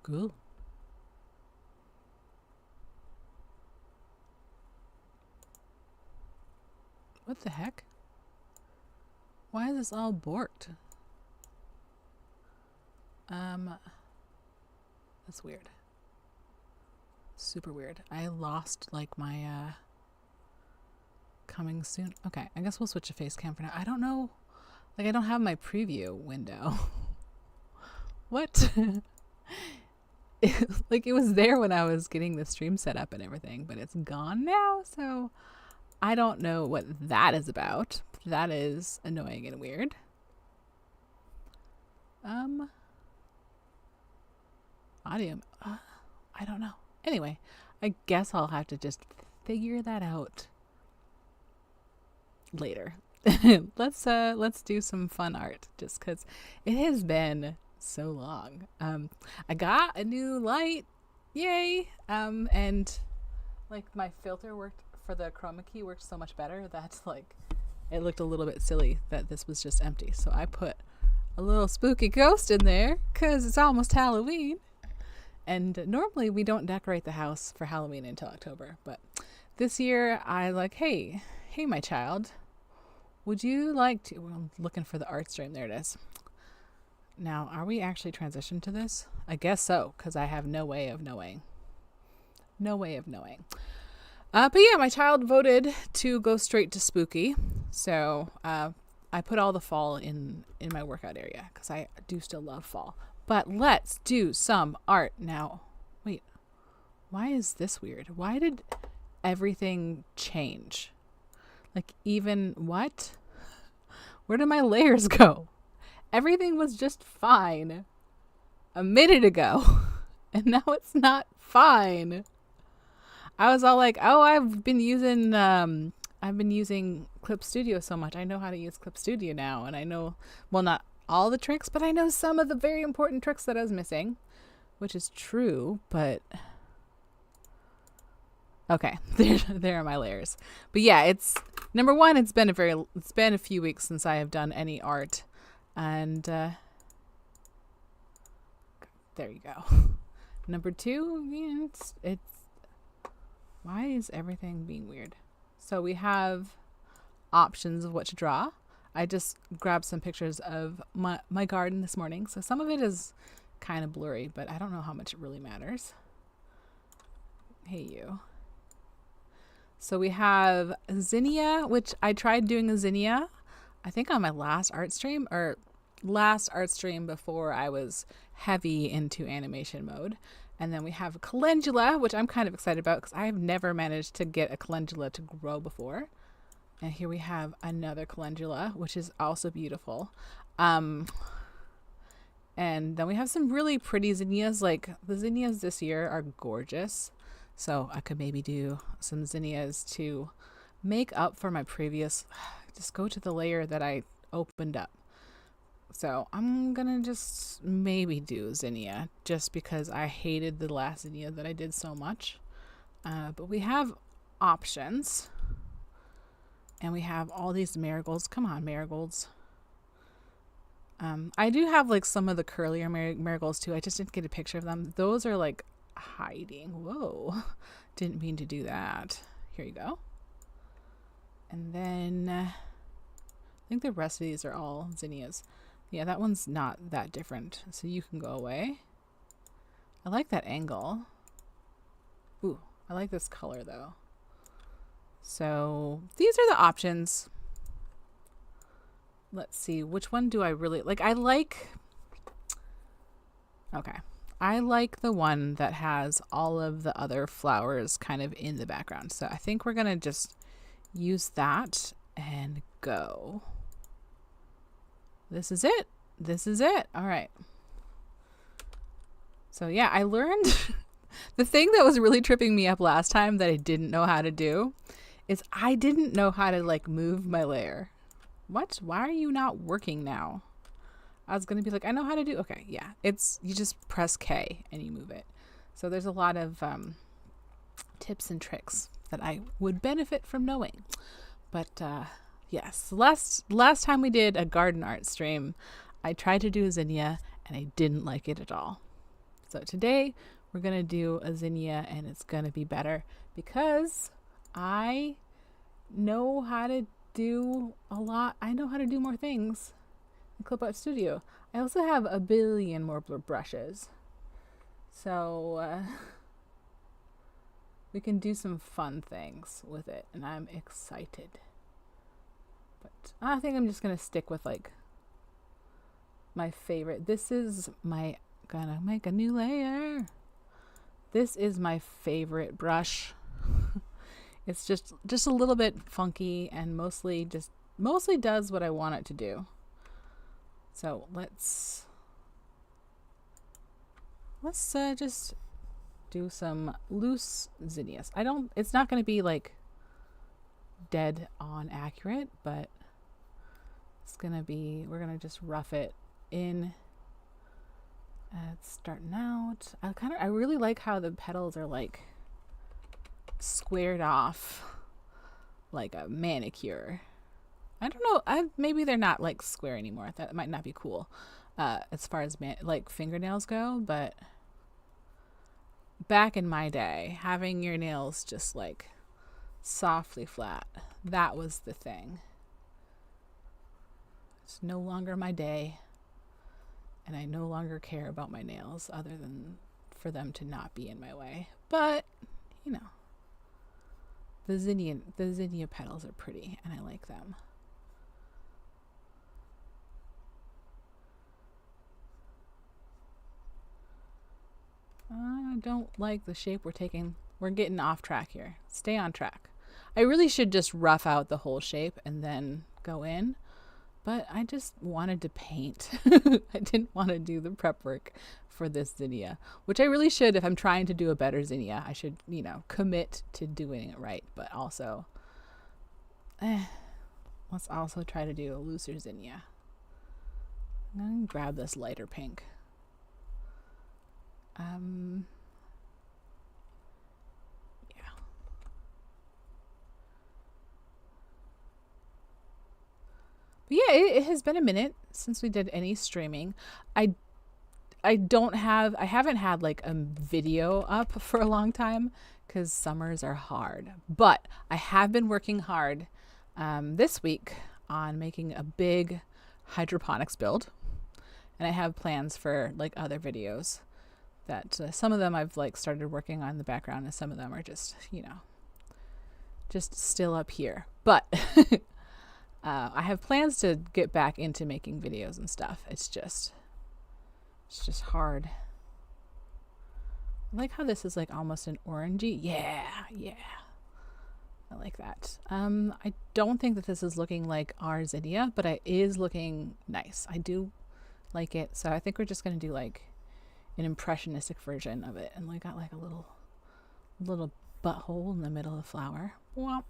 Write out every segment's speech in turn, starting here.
Cool. What the heck? Why is this all borked? That's weird. Super weird. I lost like my coming soon. Okay, I guess we'll switch to face cam for now. I don't know. Like, I don't have my preview window. What? Like, it was there when I was getting the stream set up and everything, but it's gone now, so I don't know what that is about. That is annoying and weird. Audio. I don't know. Anyway, I guess I'll have to just figure that out later. Let's do some fun art just because it has been so long. I got a new light, yay! And like my filter worked for the chroma key worked so much better that like it looked a little bit silly that this was just empty. So I put a little spooky ghost in there because it's almost Halloween. And normally we don't decorate the house for Halloween until October, but this year I like, hey, my child, would you like to? Well, I'm looking for the art stream. There it is. Now, are we actually transitioned to this? I guess so, because I have no way of knowing. No way of knowing. But yeah, my child voted to go straight to spooky. So I put all the fall in my workout area because I do still love fall. But let's do some art now. Wait, why is this weird? Why did everything change? Like even what? Where did my layers go? Everything was just fine a minute ago. And now it's not fine. I was all like, oh, I've been using Clip Studio so much. I know how to use Clip Studio now. And I know, well, not all the tricks, but I know some of the very important tricks that I was missing, which is true, but okay, there are my layers. But yeah, it's number one, it's been a few weeks since I have done any art, and there you go. Number two, yeah, it's why is everything being weird? So we have options of what to draw. I just grabbed some pictures of my garden this morning. So some of it is kind of blurry, but I don't know how much it really matters. Hey, you. So we have Zinnia, which I tried doing a Zinnia, I think on my last art stream before I was heavy into animation mode. And then we have calendula, which I'm kind of excited about because I have never managed to get a calendula to grow before. And here we have another calendula, which is also beautiful. And then we have some really pretty zinnias. Like the zinnias this year are gorgeous. So I could maybe do some zinnias to make up for my previous, just go to the layer that I opened up. So I'm going to just maybe do zinnia just because I hated the last zinnia that I did so much. But we have options. And we have all these marigolds. Come on, marigolds. I do have like some of the curlier marigolds too. I just didn't get a picture of them. Those are like hiding. Whoa. Didn't mean to do that. Here you go. And then I think the rest of these are all zinnias. Yeah, that one's not that different. So you can go away. I like that angle. Ooh, I like this color though. So these are the options. Let's see, which one do I really like? I like the one that has all of the other flowers kind of in the background. So I think we're gonna just use that and go. This is it. All right. So yeah, I learned the thing that was really tripping me up last time that I didn't know how to do is I didn't know how to like move my layer. What? Why are you not working now? I was going to be like, I know how to do. Okay. Yeah. You just press K and you move it. So there's a lot of tips and tricks that I would benefit from knowing. But yes, last time we did a garden art stream, I tried to do a zinnia and I didn't like it at all. So today we're going to do a zinnia, and it's going to be better because I know how to do a lot. I know how to do more things in Clip Art Studio. I also have a billion more brushes. So we can do some fun things with it, and I'm excited. But I think I'm just going to stick with like my favorite. This is my, gonna make a new layer. This is my favorite brush. It's just a little bit funky and mostly does what I want it to do. So let's just do some loose zinnias. It's not going to be like dead on accurate, but we're going to just rough it in. It's starting out. I really like how the petals are like squared off like a manicure. I don't know. Maybe they're not like square anymore. That might not be cool as far as like fingernails go. But back in my day, having your nails just like softly flat, that was the thing. It's no longer my day, and I no longer care about my nails other than for them to not be in my way. But you know, the zinnia petals are pretty, and I like them. I don't like the shape we're taking. We're getting off track here. Stay on track. I really should just rough out the whole shape and then go in, but I just wanted to paint. I didn't want to do the prep work for this zinnia, which I really should. If I'm trying to do a better zinnia, I should, commit to doing it right, but also let's also try to do a looser zinnia. I'm going to grab this lighter pink. Yeah. But yeah, it has been a minute since we did any streaming. I haven't had like a video up for a long time because summers are hard. But I have been working hard this week on making a big hydroponics build, and I have plans for like other videos that some of them I've like started working on in the background, and some of them are just just still up here. But I have plans to get back into making videos and stuff. It's just hard. I like how this is like almost an orangey. Yeah. I like that. I don't think that this is looking like our zinnia, but it is looking nice. I do like it. So I think we're just going to do like an impressionistic version of it, and we got like a little butthole in the middle of the flower. Whomp.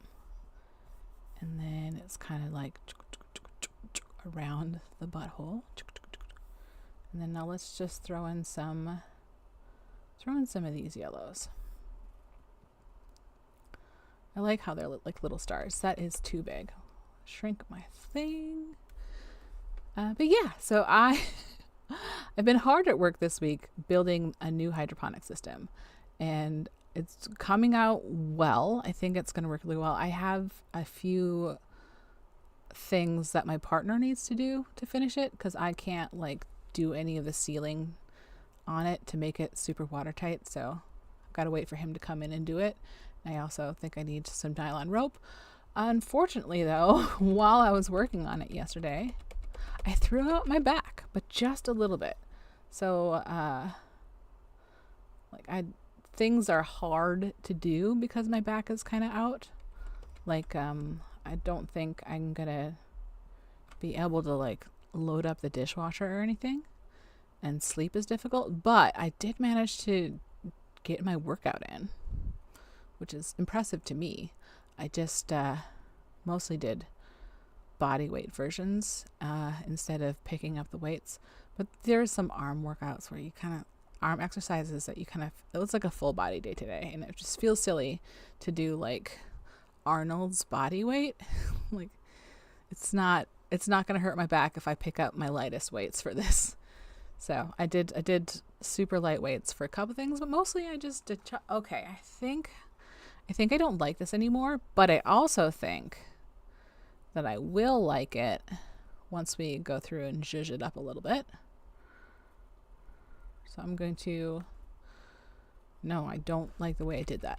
And then it's kind of like around the butthole. And then now let's just throw in some of these yellows. I like how they're like little stars. That is too big. Shrink my thing. But yeah, so I've been hard at work this week building a new hydroponic system, and it's coming out well. I think it's going to work really well. I have a few things that my partner needs to do to finish it because I can't like do any of the sealing on it to make it super watertight. So I've got to wait for him to come in and do it. I also think I need some nylon rope. Unfortunately, though, while I was working on it yesterday, I threw out my back, but just a little bit. So, things are hard to do because my back is kind of out. Like, I don't think I'm gonna be able to like load up the dishwasher or anything, and sleep is difficult. But I did manage to get my workout in, which is impressive to me. I just mostly did body weight versions instead of picking up the weights. But there's some arm workouts where you kind of arm exercises that you kind of, it looks like a full body day today, and it just feels silly to do like Arnold's body weight. Like it's not going to hurt my back if I pick up my lightest weights for this. So I did super lightweights for a couple things, but mostly I just did. Okay, I think I don't like this anymore, but I also think that I will like it once we go through and zhuzh it up a little bit. So I'm going to. No, I don't like the way I did that.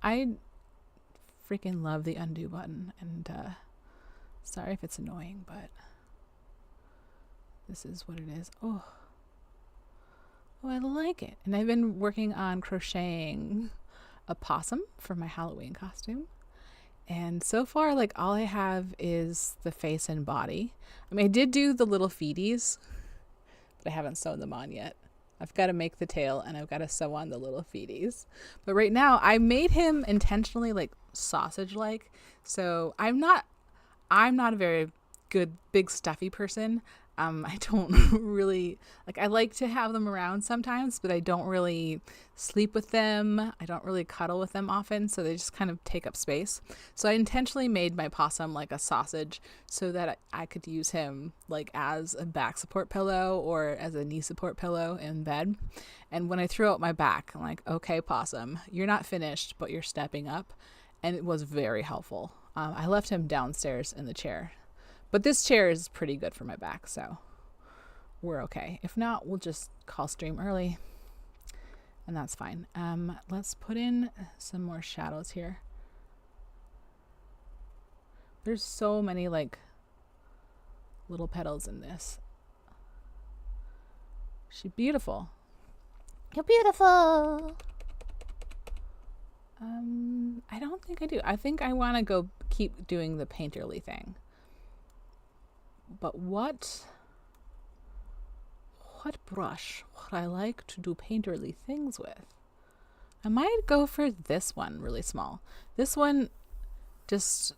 I freaking love the undo button, and sorry if it's annoying, but this is what it is. Oh, I like it. And I've been working on crocheting a possum for my Halloween costume. And so far, like, all I have is the face and body. I mean, I did do the little feeties, but I haven't sewn them on yet. I've got to make the tail and I've got to sew on the little feeties. But right now, I made him intentionally like sausage-like. So I'm not a very good big stuffy person. I don't really like. I like to have them around sometimes, but I don't really sleep with them. I don't really cuddle with them often, so they just kind of take up space. So I intentionally made my possum like a sausage so that I could use him like as a back support pillow or as a knee support pillow in bed. And when I threw out my back, I'm like, okay, possum, you're not finished, but you're stepping up. And it was very helpful. I left him downstairs in the chair. But this chair is pretty good for my back, so we're okay. If not, we'll just call stream early, and that's fine. Let's put in some more shadows here. There's so many, like, little petals in this. She's beautiful. You're beautiful. I don't think I do. I think I want to go keep doing the painterly thing. But what brush would I like to do painterly things with? I might go for this one, really small. This one just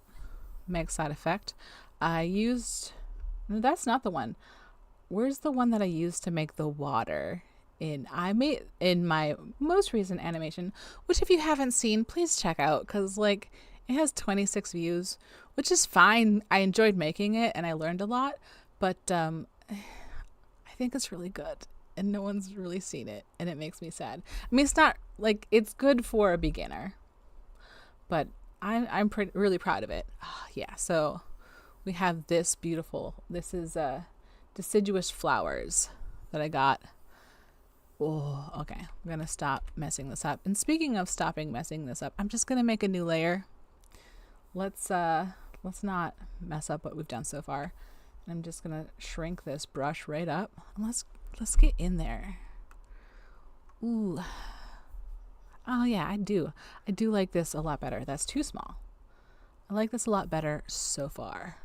makes that effect. No, that's not the one. Where's the one that I used to make the water? I made in my most recent animation, which if you haven't seen, please check out, because like it has 26 views, which is fine. I enjoyed making it and I learned a lot, but I think it's really good and no one's really seen it, and it makes me sad. I mean, it's not like it's good for a beginner, but I'm really proud of it. Oh, yeah, so we have this is deciduous flowers that I got. Oh, okay. I'm going to stop messing this up. And speaking of stopping messing this up, I'm just going to make a new layer. Let's not mess up what we've done so far. I'm just going to shrink this brush right up. And let's get in there. Ooh. Oh yeah, I do like this a lot better. That's too small. I like this a lot better so far.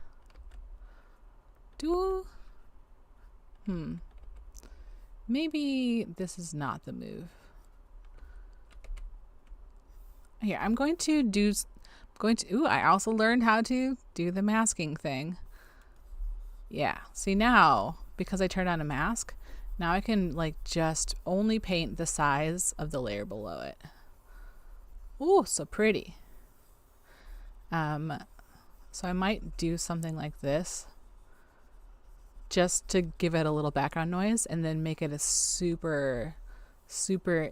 Maybe this is not the move. Here, I also learned how to do the masking thing. Yeah, see now, because I turned on a mask, now I can like just only paint the size of the layer below it. Ooh, so pretty. So I might do something like this, just to give it a little background noise, and then make it a super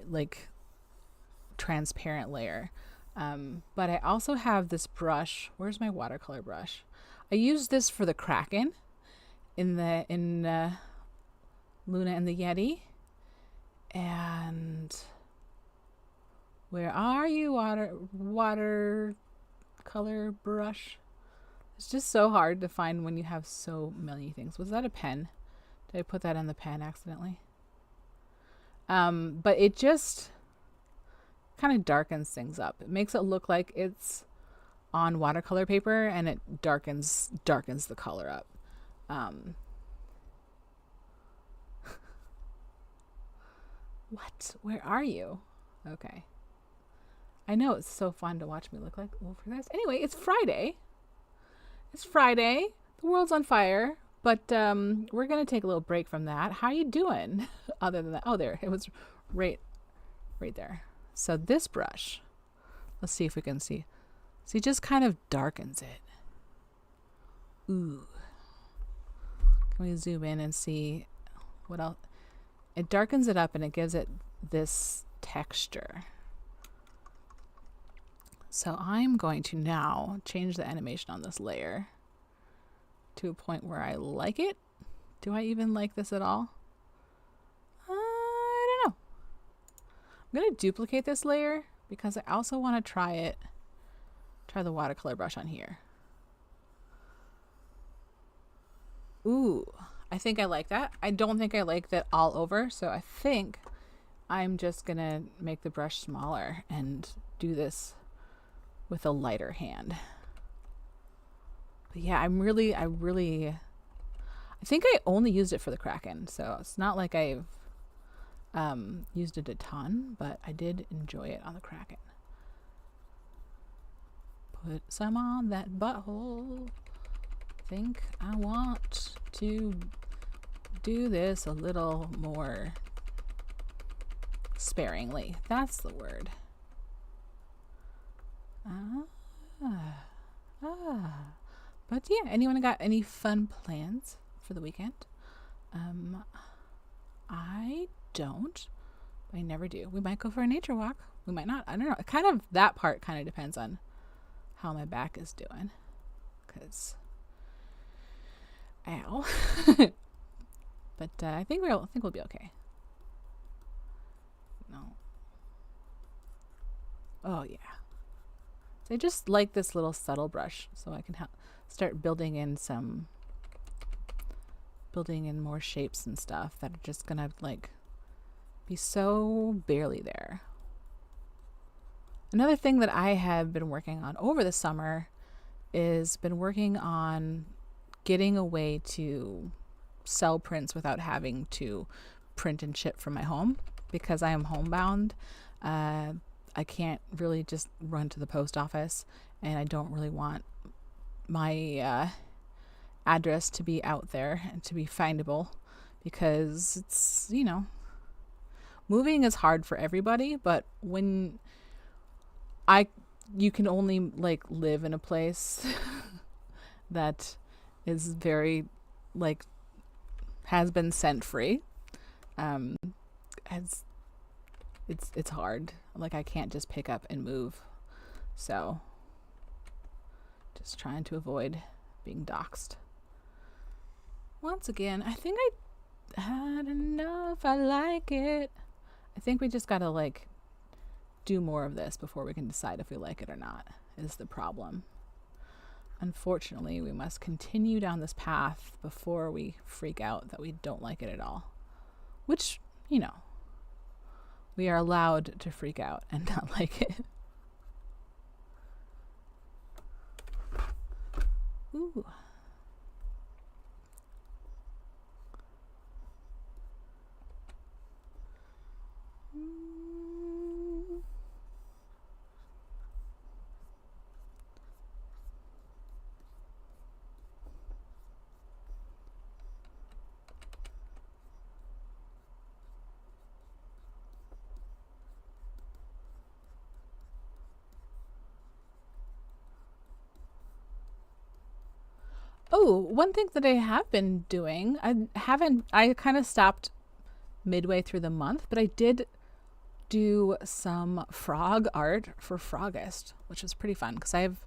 like transparent layer. But I also have this brush. Where's my watercolor brush? I used this for the Kraken in Luna and the Yeti. And where are you, watercolor brush? It's just so hard to find when you have so many things. Was that a pen? Did I put that on the pen accidentally? But it just kind of darkens things up. It makes it look like it's on watercolor paper, and it darkens the color up. What? Where are you? Okay. I know it's so fun to watch me look like this. Anyway, it's Friday. The world's on fire, but we're gonna take a little break from that. How you doing? Other than that, oh, there it was, right there. So this brush, let's see if we can see, just kind of darkens it. Ooh, Can we zoom in and see what else? It darkens it up and it gives it this texture. So I'm going to now change the animation on this layer to a point where I like it. Do I even like this at all? I don't know. I'm going to duplicate this layer because I also want to try the watercolor brush on here. Ooh, I think I like that. I don't think I like that all over, so I think I'm just going to make the brush smaller and do this with a lighter hand. But yeah, I think I only used it for the Kraken, so it's not like I've used it a ton, but I did enjoy it on the Kraken. Put some on that butthole. Think I want to do this a little more sparingly. That's the word. But yeah, anyone got any fun plans for the weekend? I don't. I never do. We might go for a nature walk. We might not. I don't know. That part kind of depends on how my back is doing. Cause, ow. But I think we'll be okay. No. Oh yeah. So I just like this little subtle brush, so I can start building in more shapes and stuff that are just gonna like be so barely there. Another thing that I have been working on over the summer is been working on getting a way to sell prints without having to print and ship from my home, because I am homebound. I can't really just run to the post office, and I don't really want my address to be out there and to be findable, because it's, moving is hard for everybody, but when you can only like live in a place that is very like has been scent free. It's hard. Like I can't just pick up and move. So just trying to avoid being doxxed. Once again, I think I don't know if I like it. I think we just gotta like do more of this before we can decide if we like it or not, is the problem. Unfortunately, we must continue down this path before we freak out that we don't like it at all. Which, we are allowed to freak out and not like it. Ooh. Oh, one thing that I have been doing, I kind of stopped midway through the month, but I did do some frog art for Frogist, which was pretty fun because I've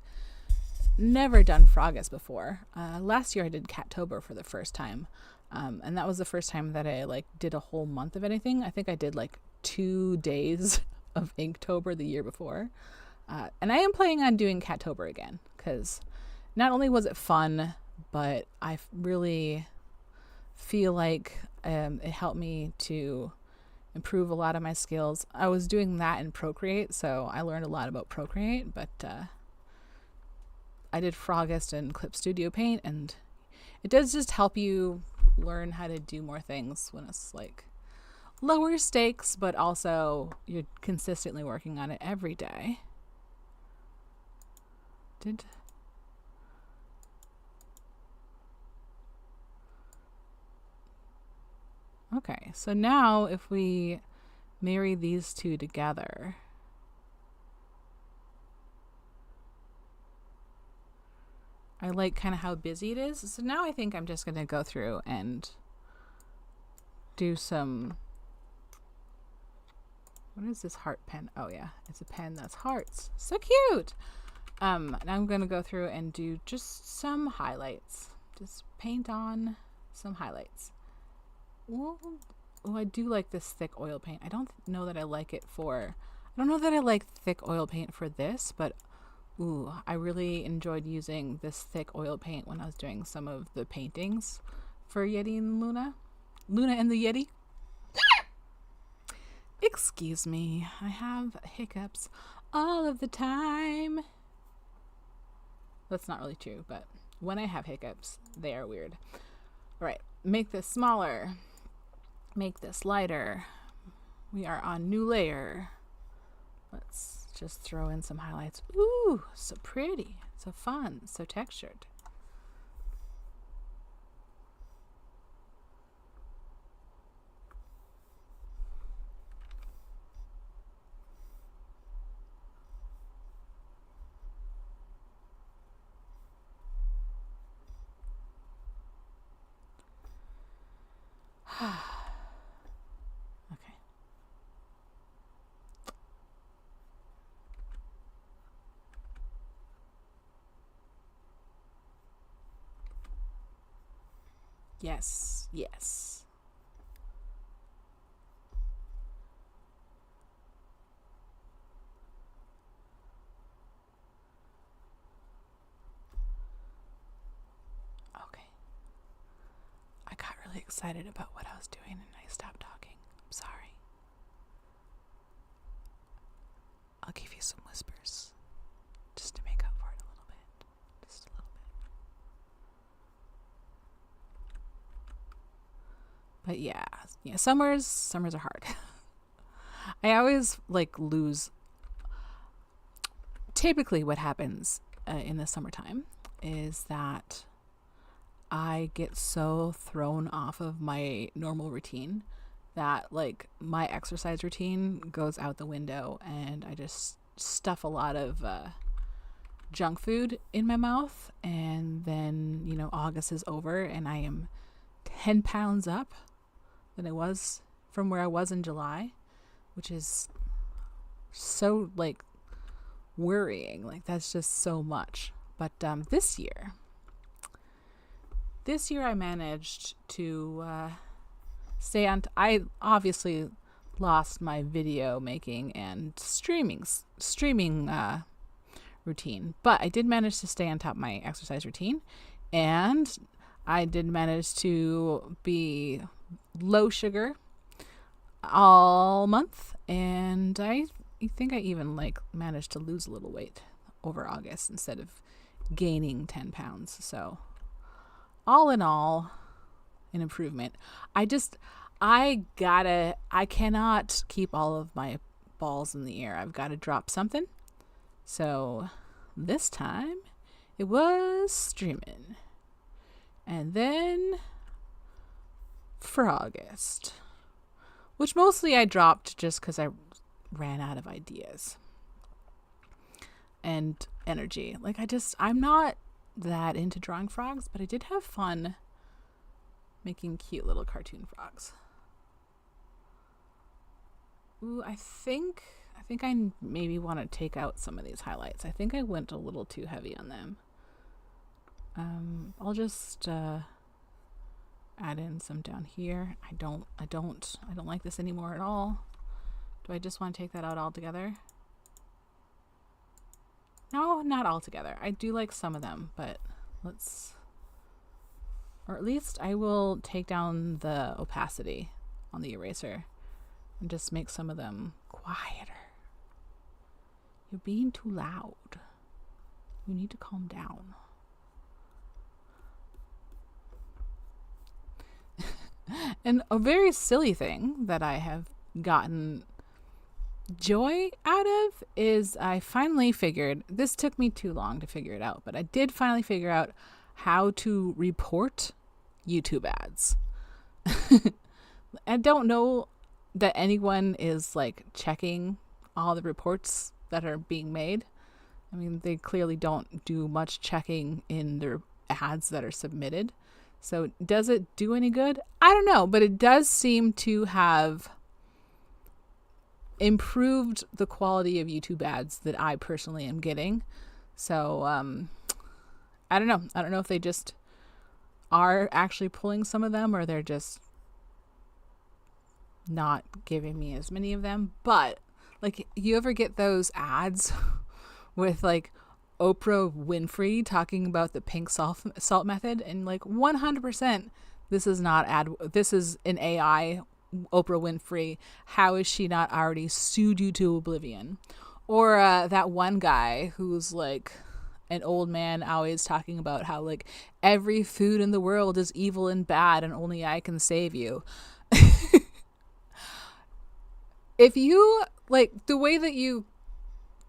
never done Frogist before. Last year I did Cattober for the first time, and that was the first time that I like did a whole month of anything. I think I did like 2 days of Inktober the year before, and I am planning on doing Cattober again because not only was it fun, but I really feel like it helped me to improve a lot of my skills. I was doing that in Procreate, so I learned a lot about Procreate, but I did Frogist and Clip Studio Paint, and it does just help you learn how to do more things when it's like lower stakes, but also you're consistently working on it every day. Okay, so now if we marry these two together, I like kind of how busy it is. So now I think I'm just going to go through and do some... What is this heart pen? Oh yeah, it's a pen that's hearts. So cute! Now I'm going to go through and do just some highlights. Just paint on some highlights. Ooh, I do like this thick oil paint. I don't know that I like it for... I don't know that I like thick oil paint for this, but ooh, I really enjoyed using this thick oil paint when I was doing some of the paintings for Yeti and Luna. Luna and the Yeti. Excuse me, I have hiccups all of the time. That's not really true, but when I have hiccups, they are weird. All right, make this smaller. Make this lighter. We are on new layer. Let's just throw in some highlights. Ooh, so pretty, so fun, so textured. Okay. Yes, yes. Okay. I got really excited about what I was doing and I stopped talking. I'm sorry. I'll give you some whispers just to make up for it a little bit. Just a little bit. But yeah, summers are hard. I always like lose. Typically what happens in the summertime is that I get so thrown off of my normal routine that like my exercise routine goes out the window and I just stuff a lot of junk food in my mouth, and then August is over and I am 10 pounds up than I was from where I was in July, which is so like worrying. Like that's just so much. But this year I managed to stay on. I obviously lost my video making and streaming routine, but I did manage to stay on top of my exercise routine, and I did manage to be low sugar all month, and I think I even like managed to lose a little weight over August instead of gaining 10 pounds. So all in all, an improvement. I cannot keep all of my balls in the air. I've got to drop something. So this time it was streaming. And then for August, which mostly I dropped just because I ran out of ideas and energy. Like I'm not that into drawing frogs, but I did have fun making cute little cartoon frogs. Ooh, I think I maybe want to take out some of these highlights. I think I went a little too heavy on them. I'll just add in some down here. I don't like this anymore at all. Do I just want to take that out altogether? No, not altogether. I do like some of them, but or at least I will take down the opacity on the eraser and just make some of them quieter. You're being too loud. You need to calm down. And a very silly thing that I have gotten joy out of is I finally figured, this took me too long to figure it out, but I did finally figure out how to report YouTube ads. I don't know that anyone is like checking all the reports that are being made. I mean, they clearly don't do much checking in their ads that are submitted. So does it do any good? I don't know, but it does seem to have improved the quality of YouTube ads that I personally am getting. So I don't know. I don't know if they just are actually pulling some of them or they're just not giving me as many of them. But like, you ever get those ads with like Oprah Winfrey talking about the pink salt method, and like 100% this is an AI Oprah Winfrey. How is she not already sued you to oblivion? Or that one guy who's like an old man always talking about how like every food in the world is evil and bad and only I can save you. If you like the way that you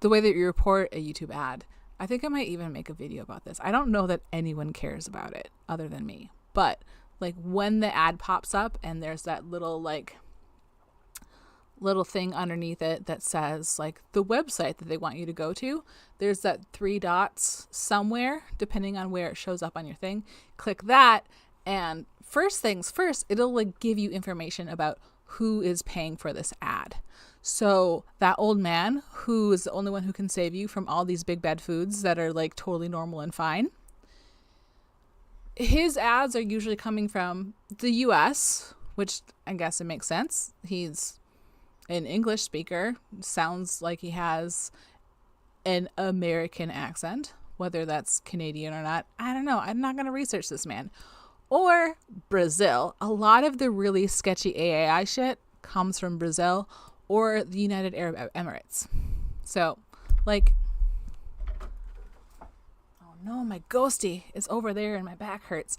report a YouTube ad, I think I might even make a video about this. I don't know that anyone cares about it other than me. But like when the ad pops up and there's that little thing underneath it that says like the website that they want you to go to, there's that 3 dots somewhere depending on where it shows up on your thing. Click that, and first things first, it'll like give you information about who is paying for this ad. So that old man who is the only one who can save you from all these big bad foods that are like totally normal and fine, his ads are usually coming from the US, which I guess it makes sense. He's an English speaker. Sounds like he has an American accent. Whether that's Canadian or not, I don't know. I'm not going to research this man. Or Brazil. A lot of the really sketchy AAI shit comes from Brazil or the United Arab Emirates. So, like, oh no, my ghosty is over there and my back hurts.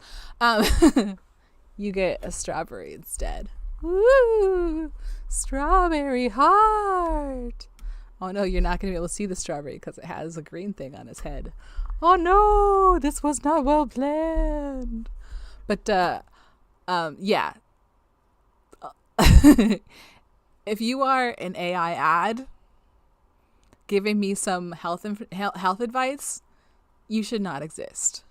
You get a strawberry instead. Woo! Strawberry heart. Oh no, you're not going to be able to see the strawberry because it has a green thing on his head. Oh no, this was not well planned. But yeah. If you are an AI ad giving me some health advice, you should not exist.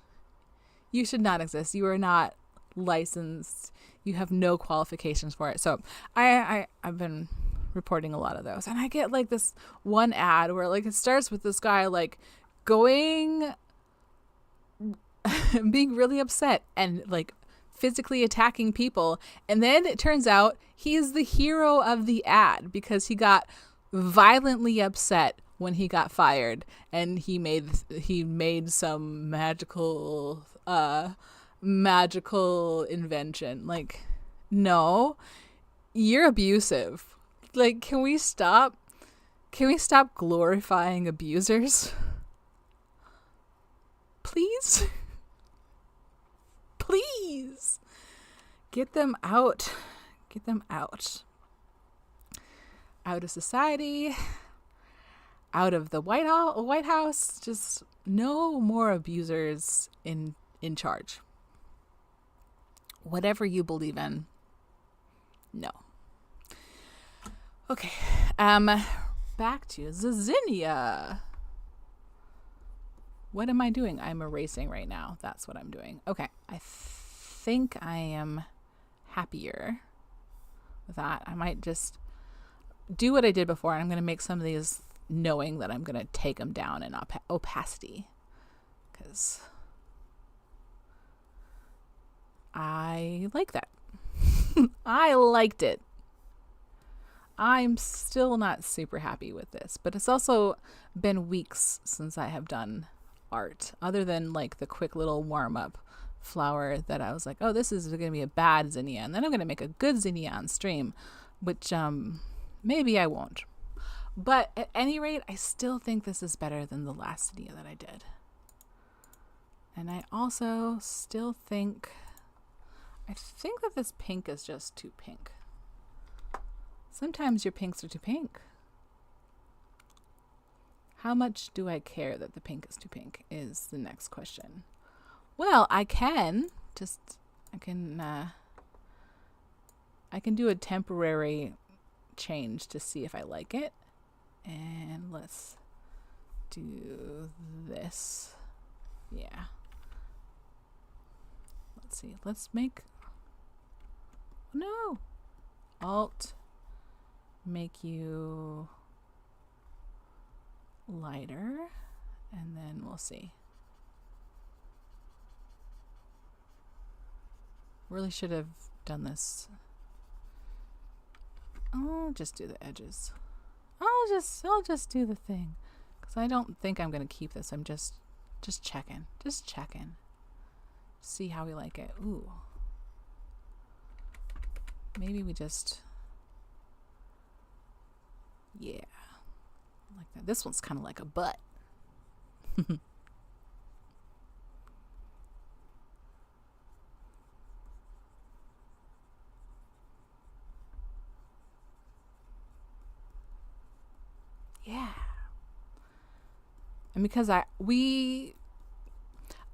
You should not exist. You are not licensed. You have no qualifications for it. So I've been reporting a lot of those, and I get like this one ad where like it starts with this guy like being really upset and like physically attacking people, and then it turns out he is the hero of the ad because he got violently upset when he got fired, and he made some magical invention. Like, no, you're abusive. Like, can we stop glorifying abusers, please? Please get them out of society, out of the White House. Just no more abusers in charge. Whatever you believe in, no. Okay, back to Zinnia. What am I doing? I'm erasing right now. That's what I'm doing. Okay, I think I am happier with that. I might just do what I did before, and I'm going to make some of these knowing that I'm going to take them down in opacity, because I like that. I liked it. I'm still not super happy with this, but it's also been weeks since I have done art, other than like the quick little warm-up flower that I was like, oh, this is going to be a bad zinnia, and then I'm going to make a good zinnia on stream, which maybe I won't. But at any rate, I still think this is better than the last zinnia that I did. And I also still think that this pink is just too pink. Sometimes your pinks are too pink. How much do I care that the pink is too pink is the next question. Well, I can do a temporary change to see if I like it. And let's do this. Yeah. Let's see. Let's make... No! Alt. Make you lighter. And then we'll see. Really should have done this. I'll just do the edges. I'll just do the thing. Because I don't think I'm going to keep this. I'm just checking. Just checking. See how we like it. Ooh. Maybe we just... Yeah. Like that. This one's kind of like a butt. Yeah. And because I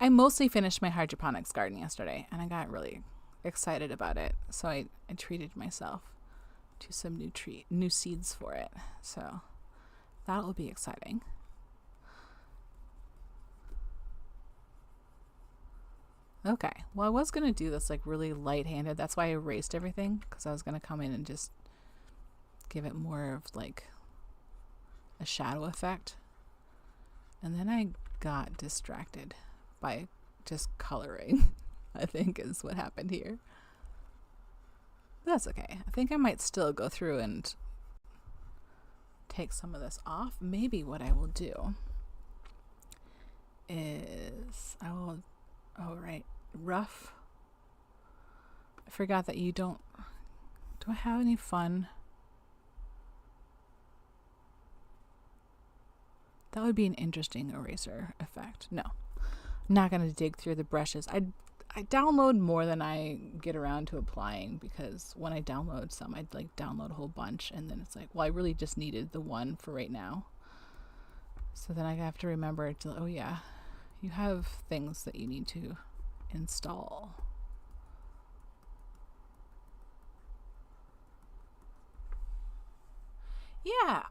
mostly finished my hydroponics garden yesterday, and I got really excited about it. So I treated myself to some new seeds for it. So that'll be exciting. Okay. Well, I was going to do this like really light-handed. That's why I erased everything, because I was going to come in and just give it more of like a shadow effect. And then I got distracted by just coloring, I think is what happened here. That's okay. I think I might still go through and take some of this off. Maybe what I will do is I will, oh right, rough. I forgot that you don't, do I have any fun? That would be an interesting eraser effect. No, I'm not going to dig through the brushes. I download more than I get around to applying, because when I download some, I'd like download a whole bunch, and then it's like, well, I really just needed the one for right now. So then I have to remember to, oh yeah, you have things that you need to install. Yeah,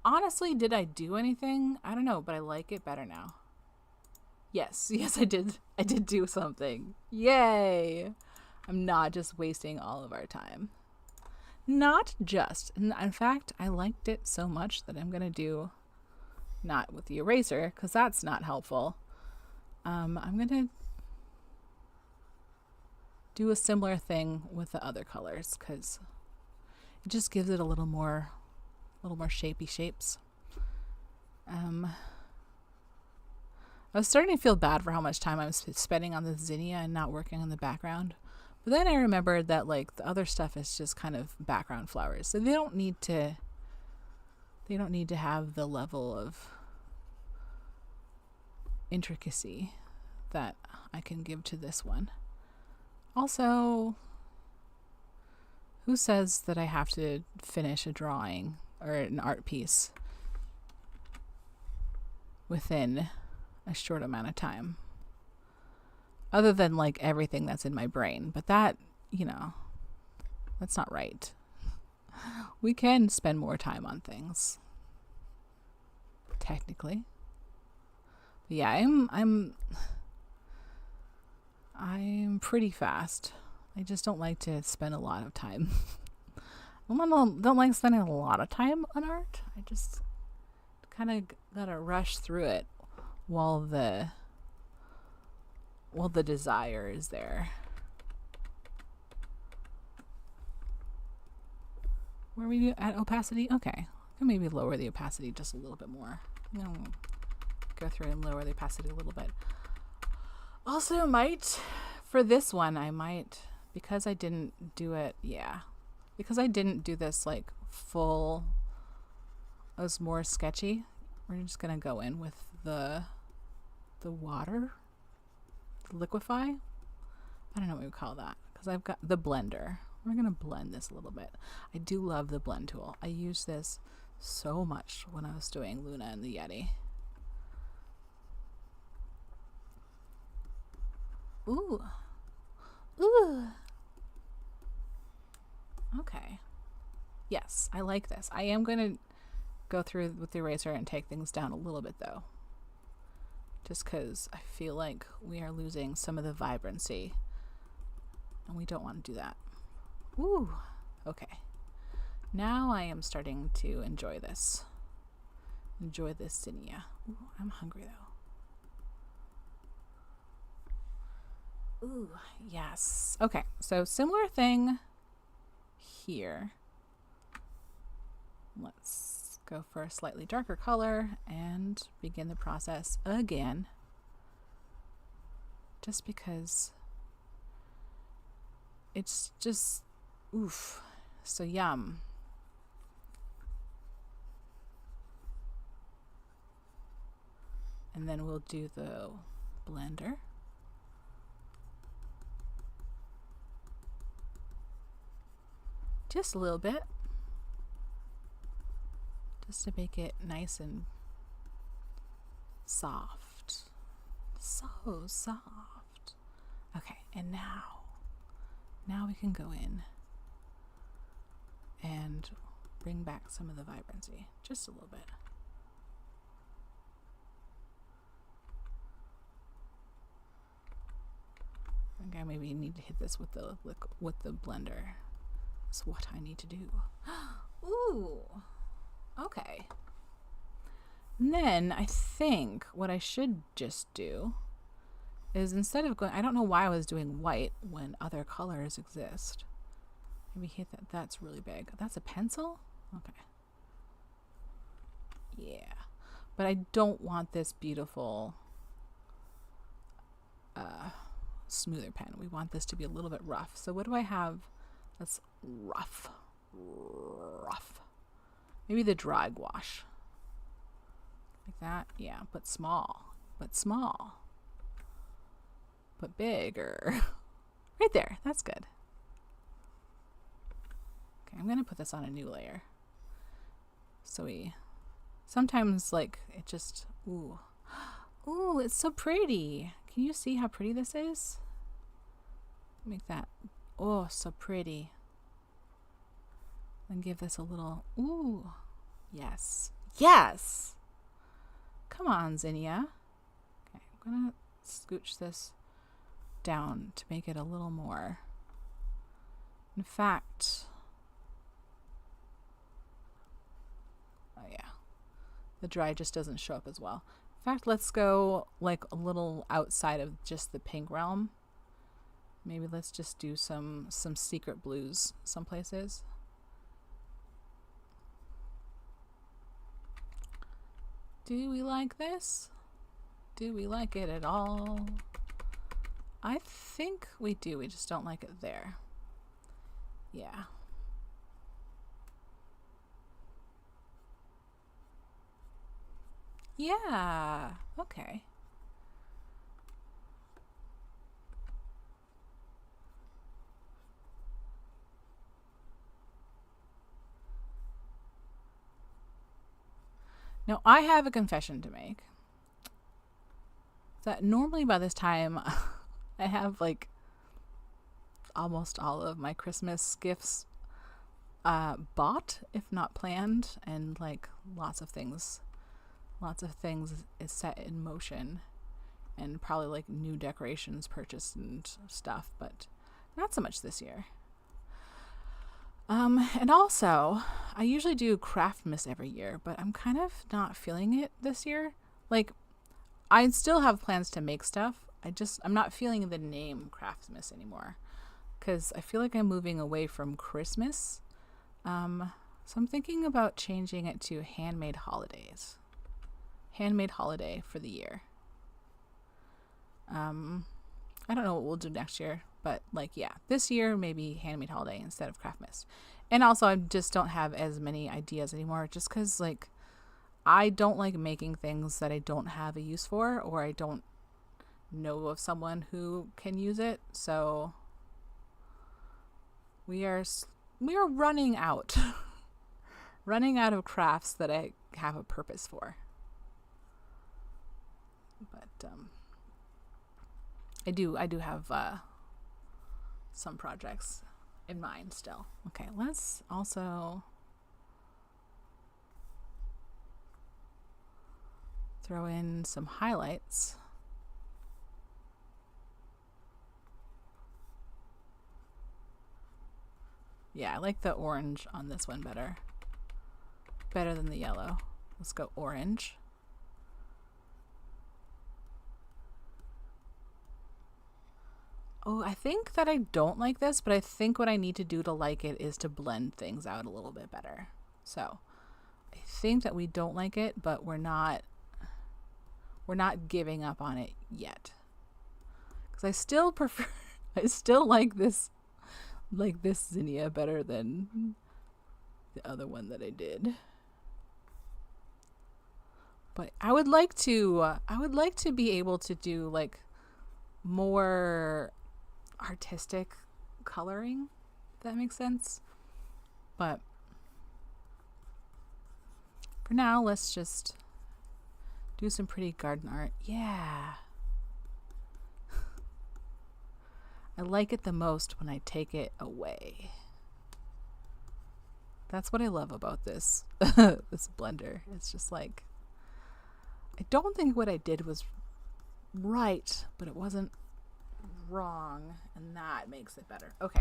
honestly, did I do anything? I don't know, but I like it better now. Yes, I did. I did do something. Yay! I'm not just wasting all of our time. Not just. In fact, I liked it so much that I'm going to do, not with the eraser, because that's not helpful. I'm going to do a similar thing with the other colors, because it just gives it a little more shapy shapes. I was starting to feel bad for how much time I was spending on the Zinnia and not working on the background. But then I remembered that like the other stuff is just kind of background flowers. So they don't need to have the level of intricacy that I can give to this one. Also, who says that I have to finish a drawing or an art piece within a short amount of time, other than like everything that's in my brain? But that, that's not right. We can spend more time on things, technically. But yeah, I'm pretty fast. I just don't like to spend a lot of time. I don't like spending a lot of time on art. I just kind of gotta rush through it while the desire is there. Where are we at opacity? Okay, I can maybe lower the opacity just a little bit more. Go through and lower the opacity a little bit. Also, for this one, I might, because I didn't do it, because I didn't do this like full, it was more sketchy. We're just gonna go in with the water, the liquefy. I don't know what we call that, because I've got the blender. We're gonna blend this a little bit. I do love the blend tool. I used this so much when I was doing Luna and the Yeti. Ooh. Okay. Yes, I like this. I am going to go through with the eraser and take things down a little bit though. Just because I feel like we are losing some of the vibrancy. And we don't want to do that. Ooh, okay. Now I am starting to enjoy this. Enjoy this zinnia. Ooh, I'm hungry though. Ooh, yes. Okay, so similar thing here. Let's go for a slightly darker color and begin the process again. Just because it's just, oof, so yum. And then we'll do the blender. Just a little bit. Just to make it nice and soft. So soft. Okay, and now we can go in and bring back some of the vibrancy. Just a little bit. I think I maybe need to hit this with the blender. That's what I need to do. Ooh. Okay. And then I think what I should just do is, instead of going, I don't know why I was doing white when other colors exist. Maybe hit that. That's really big. That's a pencil? Okay. Yeah. But I don't want this beautiful smoother pen. We want this to be a little bit rough. So what do I have that's rough? Rough. Maybe the dry gouache. Like that? Yeah, but small. But small. But bigger. Right there. That's good. Okay, I'm going to put this on a new layer. So we... Sometimes, like, it just... Ooh. Ooh, it's so pretty. Can you see how pretty this is? Make that... Oh, so pretty. And give this a little... Ooh. Yes. Yes! Come on, Zinnia. Okay, I'm going to scooch this down to make it a little more. In fact... Oh, yeah. The dry just doesn't show up as well. In fact, let's go like a little outside of just the pink realm. Maybe let's just do some secret blues some places. Do we like this? Do we like it at all? I think we do. We just don't like it there. Yeah. Yeah. Okay. Now, I have a confession to make. That normally by this time, I have like almost all of my Christmas gifts bought, if not planned, and like lots of things is set in motion, and probably like new decorations purchased and stuff, but not so much this year. And also, I usually do Craftmas every year, but I'm kind of not feeling it this year. Like, I still have plans to make stuff. I'm not feeling the name Craftmas anymore, because I feel like I'm moving away from Christmas. So I'm thinking about changing it to Handmade Holidays. Handmade Holiday for the year. I don't know what we'll do next year, but like, yeah, this year maybe Handmade Holiday instead of Craftmas. And also, I just don't have as many ideas anymore, just because like I don't like making things that I don't have a use for, or I don't know of someone who can use it. So we are running out running out of crafts that I have a purpose for. But I do have some projects in mind still. Okay, let's also throw in some highlights. Yeah, I like the orange on this one better. Better than the yellow. Let's go orange. Oh, I think that I don't like this, but I think what I need to do to like it is to blend things out a little bit better. So I think that we don't like it, but we're not giving up on it yet. Because I still prefer, I still like this Zinnia better than the other one that I did. But I would like to be able to do like more artistic coloring, if that makes sense. But for now, let's just do some pretty garden art. Yeah. I like it the most when I take it away. That's what I love about this this blender. It's just like, I don't think what I did was right, but it wasn't wrong, and that makes it better. Okay.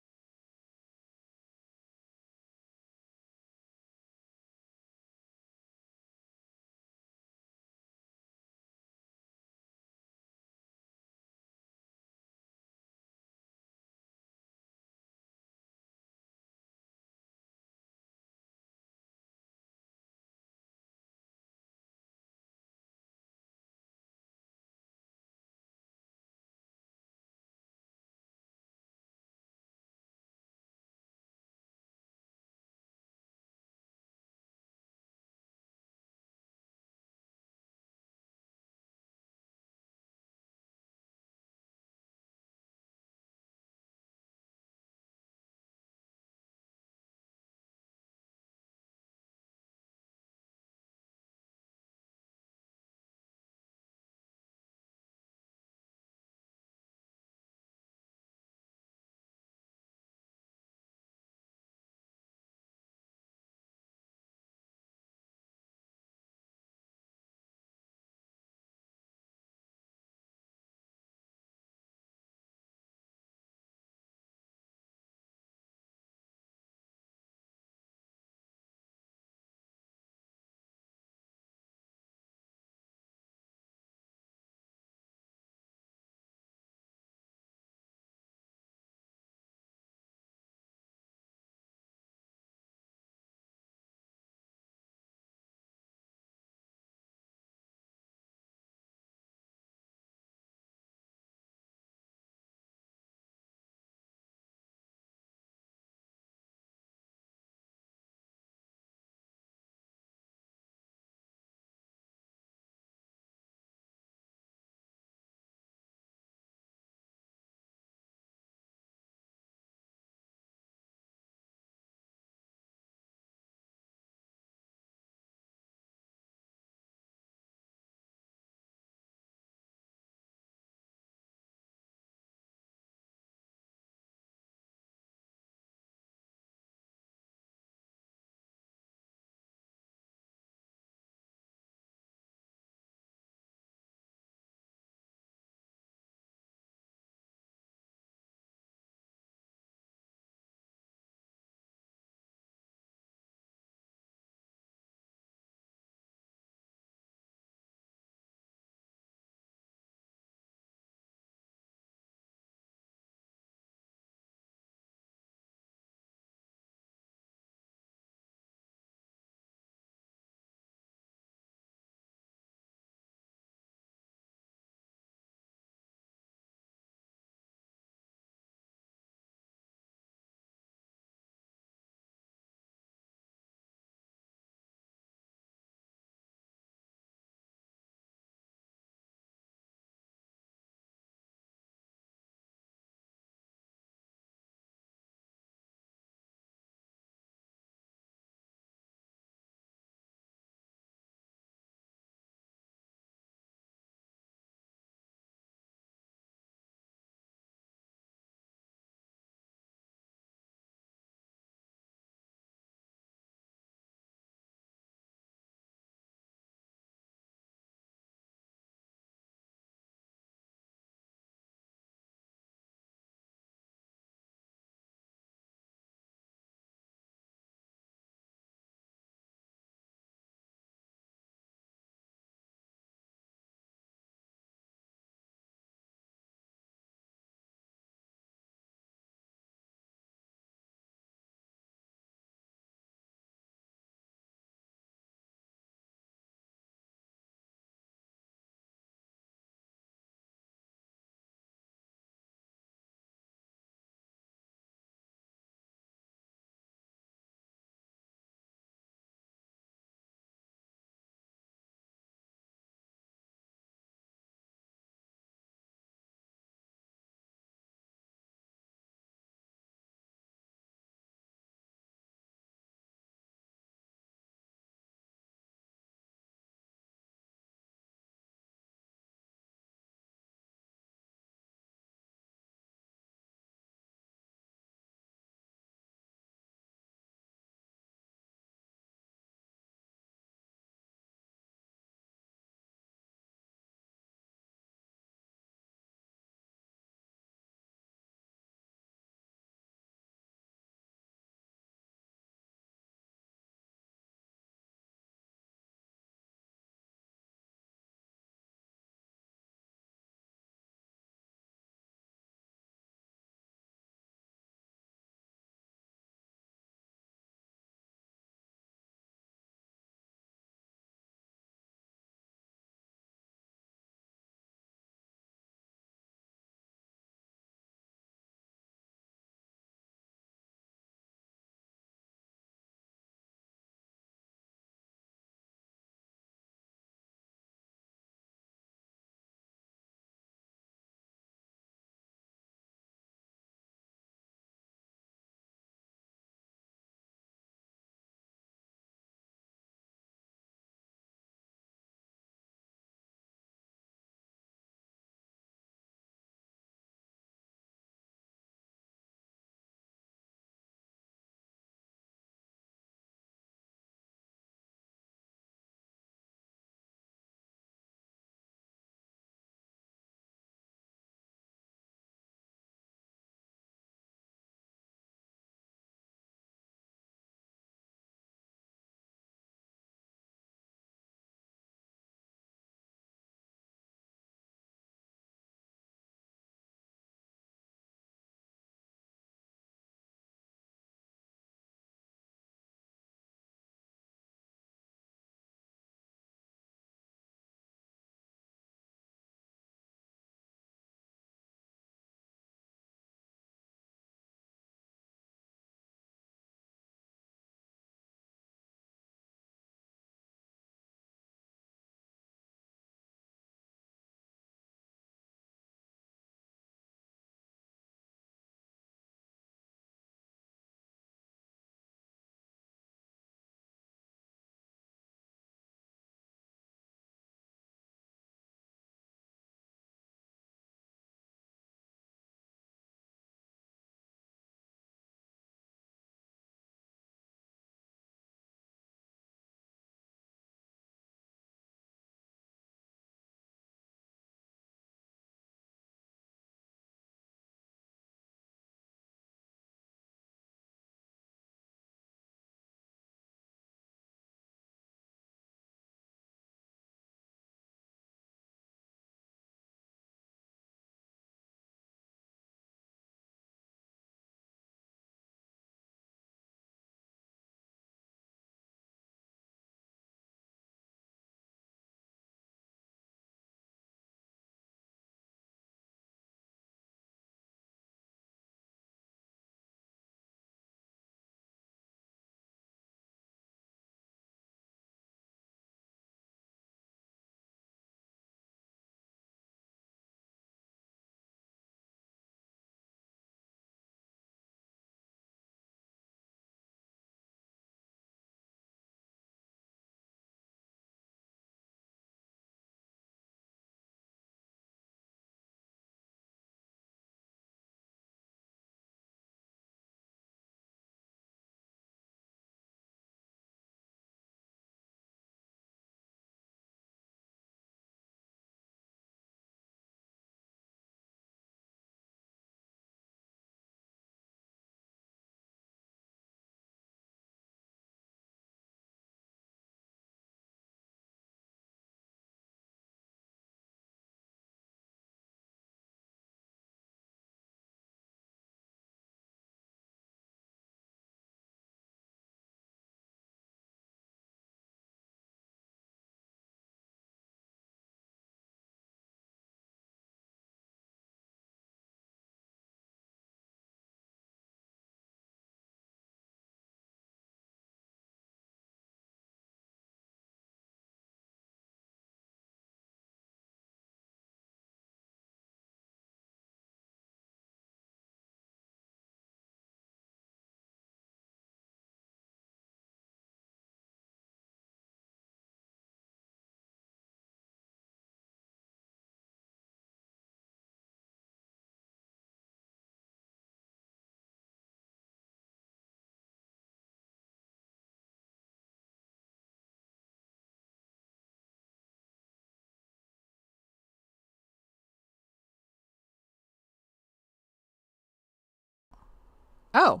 Oh,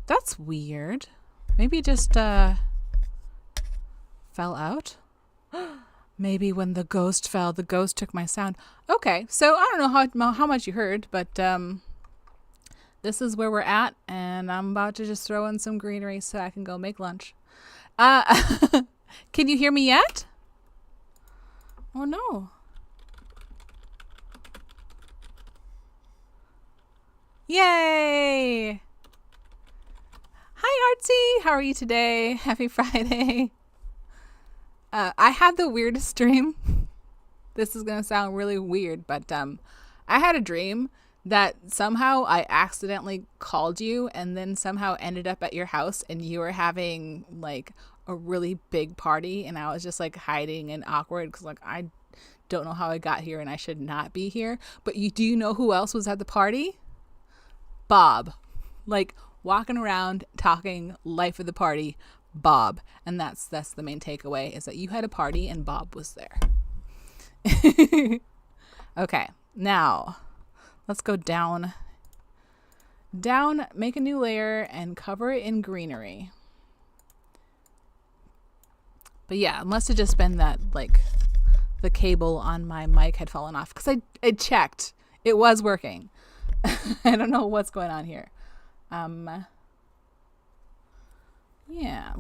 that's weird. Maybe it just fell out. Maybe when the ghost fell, the ghost took my sound. Okay, so I don't know how much you heard, but this is where we're at, and I'm about to just throw in some greenery so I can go make lunch. Can you hear me yet? Oh no. Yay! Hi Artsy, how are you today? Happy Friday. I had the weirdest dream. This is gonna sound really weird, but I had a dream that somehow I accidentally called you and then somehow ended up at your house and you were having like a really big party and I was just like hiding and awkward because like I don't know how I got here and I should not be here. But do you know who else was at the party? Bob. Like walking around talking life of the party, Bob. And that's the main takeaway is that you had a party and Bob was there. Okay, now let's go down, make a new layer and cover it in greenery. But yeah, it must have just been that like the cable on my mic had fallen off because I checked. It was working. I don't know what's going on here. Yeah,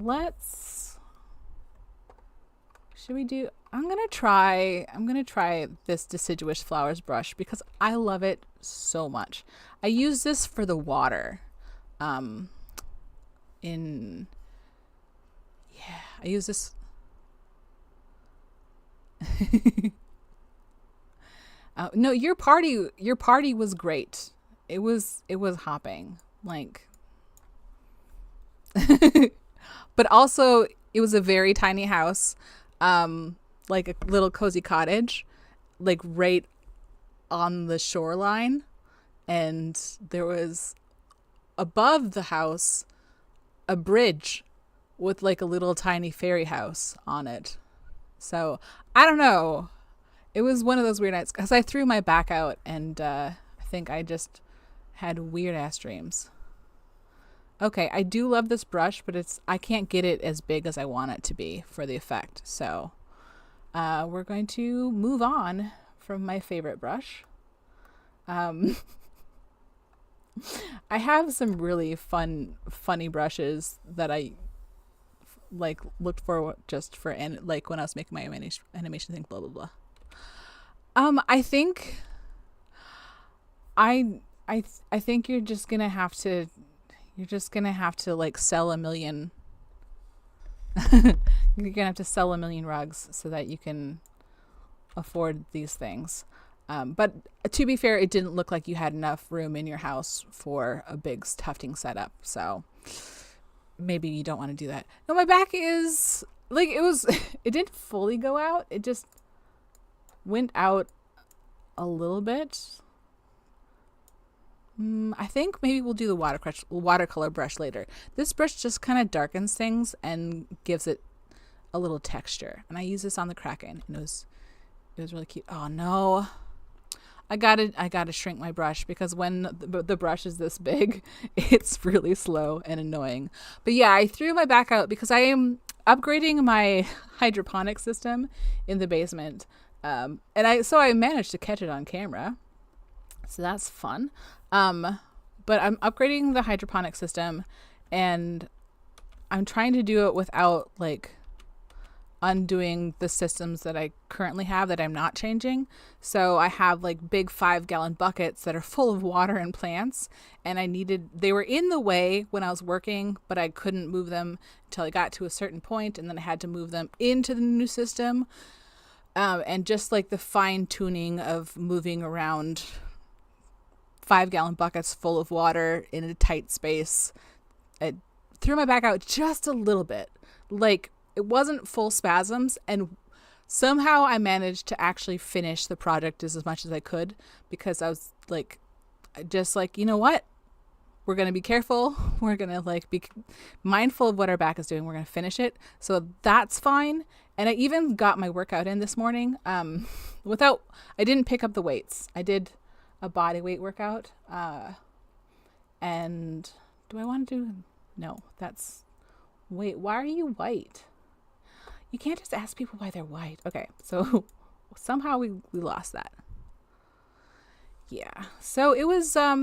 should we do, I'm gonna try this deciduous flowers brush because I love it so much. I use this for the water. I use this. No, your party was great. It was hopping like, but also it was a very tiny house. Like a little cozy cottage, like right on the shoreline. And there was above the house a bridge with like a little tiny fairy house on it. So I don't know. It was one of those weird nights because I threw my back out and I think I just had weird ass dreams. Okay, I do love this brush, but I can't get it as big as I want it to be for the effect. So we're going to move on from my favorite brush. I have some really funny brushes that I like looked for just for like when I was making my animation thing, blah blah blah. I think I think you're just gonna have to like sell a million. You're gonna have to sell a million rugs so that you can afford these things. But to be fair, it didn't look like you had enough room in your house for a big tufting setup. So maybe you don't want to do that. No, my back is like, it didn't fully go out. It just went out a little bit. I think maybe we'll do the watercolor brush later. This brush just kind of darkens things and gives it a little texture. And I use this on the Kraken. And it was really cute. Oh no. I gotta shrink my brush because when the brush is this big, it's really slow and annoying. But yeah, I threw my back out because I am upgrading my hydroponic system in the basement. And I managed to catch it on camera. So that's fun. But I'm upgrading the hydroponic system and I'm trying to do it without like undoing the systems that I currently have that I'm not changing. So I have like big 5-gallon buckets that are full of water and plants, and they were in the way when I was working, but I couldn't move them until I got to a certain point, and then I had to move them into the new system. And just like the fine tuning of moving around 5-gallon buckets full of water in a tight space, it threw my back out just a little bit. Like, it wasn't full spasms, and somehow I managed to actually finish the project as much as I could because I was like, just like, you know what? We're going to be careful. We're going to like be mindful of what our back is doing. We're going to finish it. So that's fine. And I even got my workout in this morning. I didn't pick up the weights. I did a body weight workout. And do I want to do, no, that's, wait, why are you white? You can't just ask people why they're white. Okay, so somehow we lost that. Yeah, so it was, I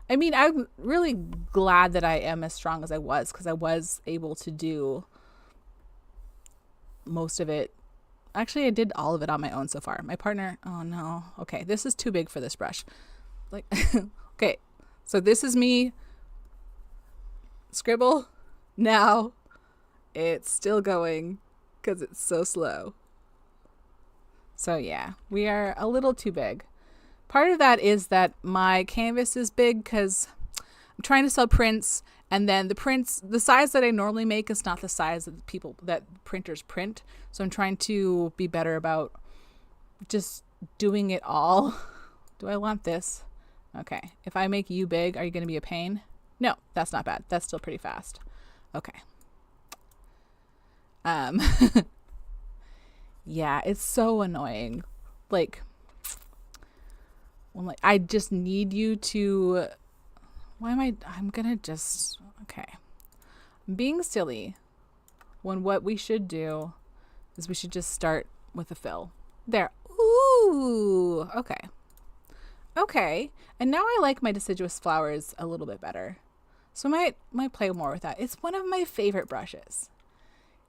mean, I'm really glad that I am as strong as I was, because I was able to do most of it. Actually, I did all of it on my own so far. My partner, oh no, okay, this is too big for this brush. Like, okay, so this is me, scribble. Now it's still going because it's so slow. So yeah, we are a little too big. Part of that is that my canvas is big because I'm trying to sell prints, and then the prints, the size that I normally make is not the size that printers print. So I'm trying to be better about just doing it all. Do I want this? Okay. If I make you big, are you going to be a pain? No, that's not bad. That's still pretty fast. Okay. Yeah, it's so annoying. Like, I just need you to, I'm gonna just, okay. I'm being silly when what we should do is we should just start with a fill. There. Ooh, okay. Okay. And now I like my deciduous flowers a little bit better. So I might play more with that. It's one of my favorite brushes.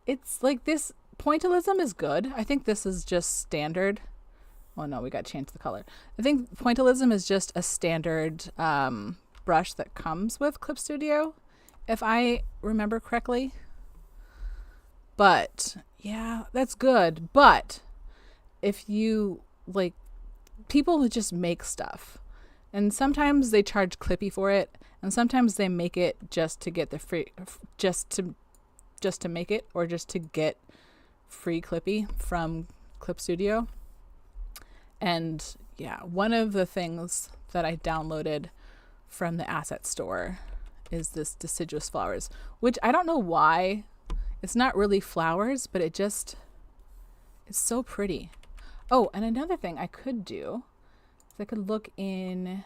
It's like this pointillism is good. I think this is just standard. Oh no, we got to change the color. I think pointillism is just a standard brush that comes with Clip Studio, if I remember correctly. But yeah, that's good. But if you like, people just make stuff, and sometimes they charge Clippy for it, and sometimes they make it just to get the free, just to make it, or just to get free Clippy from Clip Studio. And yeah, one of the things that I downloaded from the asset store is this deciduous flowers, which I don't know why. It's not really flowers, but it's so pretty. Oh, and another thing I could do is I could look in,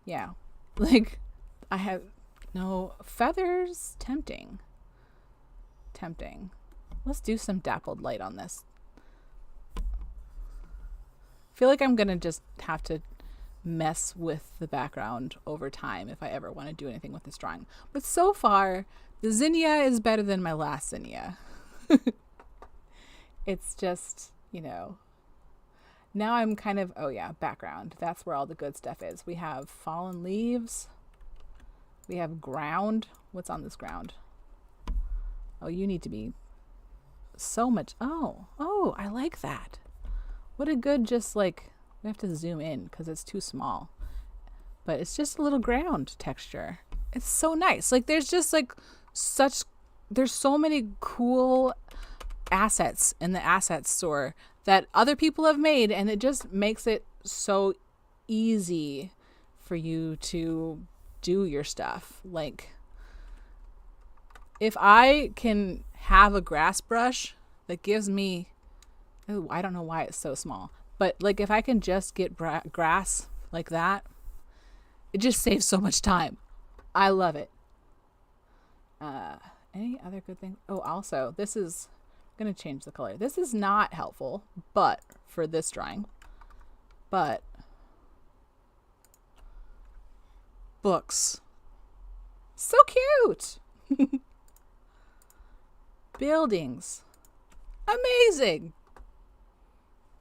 yeah, like I have no feathers. Tempting. Let's do some dappled light on this. I feel like I'm gonna just have to mess with the background over time if I ever want to do anything with this drawing. But so far, the Zinnia is better than my last Zinnia. It's just, you know, now I'm kind of, oh yeah, background. That's where all the good stuff is. We have fallen leaves. We have ground. What's on this ground? Oh, you need to be so much. Oh, I like that. What a good, just like, we have to zoom in because it's too small. But it's just a little ground texture. It's so nice. Like, there's just like there's so many cool assets in the asset store that other people have made, and it just makes it so easy for you to do your stuff. Like, if I can have a grass brush that gives me, oh, I don't know why it's so small, but like if I can just get grass like that, it just saves so much time. I love it. Any other good thing? Oh, also, this is, I'm going to change the color. This is not helpful, but for this drawing, but books. So cute. Buildings. Amazing.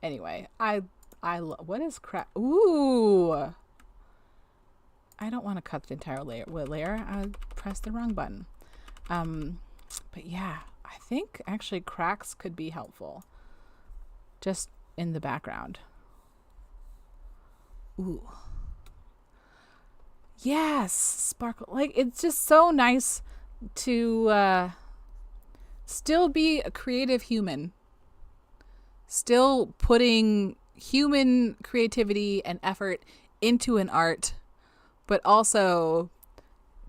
Anyway, I what is crap? Ooh. I don't want to cut the entire layer. I pressed the wrong button. But yeah, I think actually cracks could be helpful. Just in the background. Ooh. Yes, sparkle. Like, it's just so nice to still be a creative human. Still putting human creativity and effort into an art, but also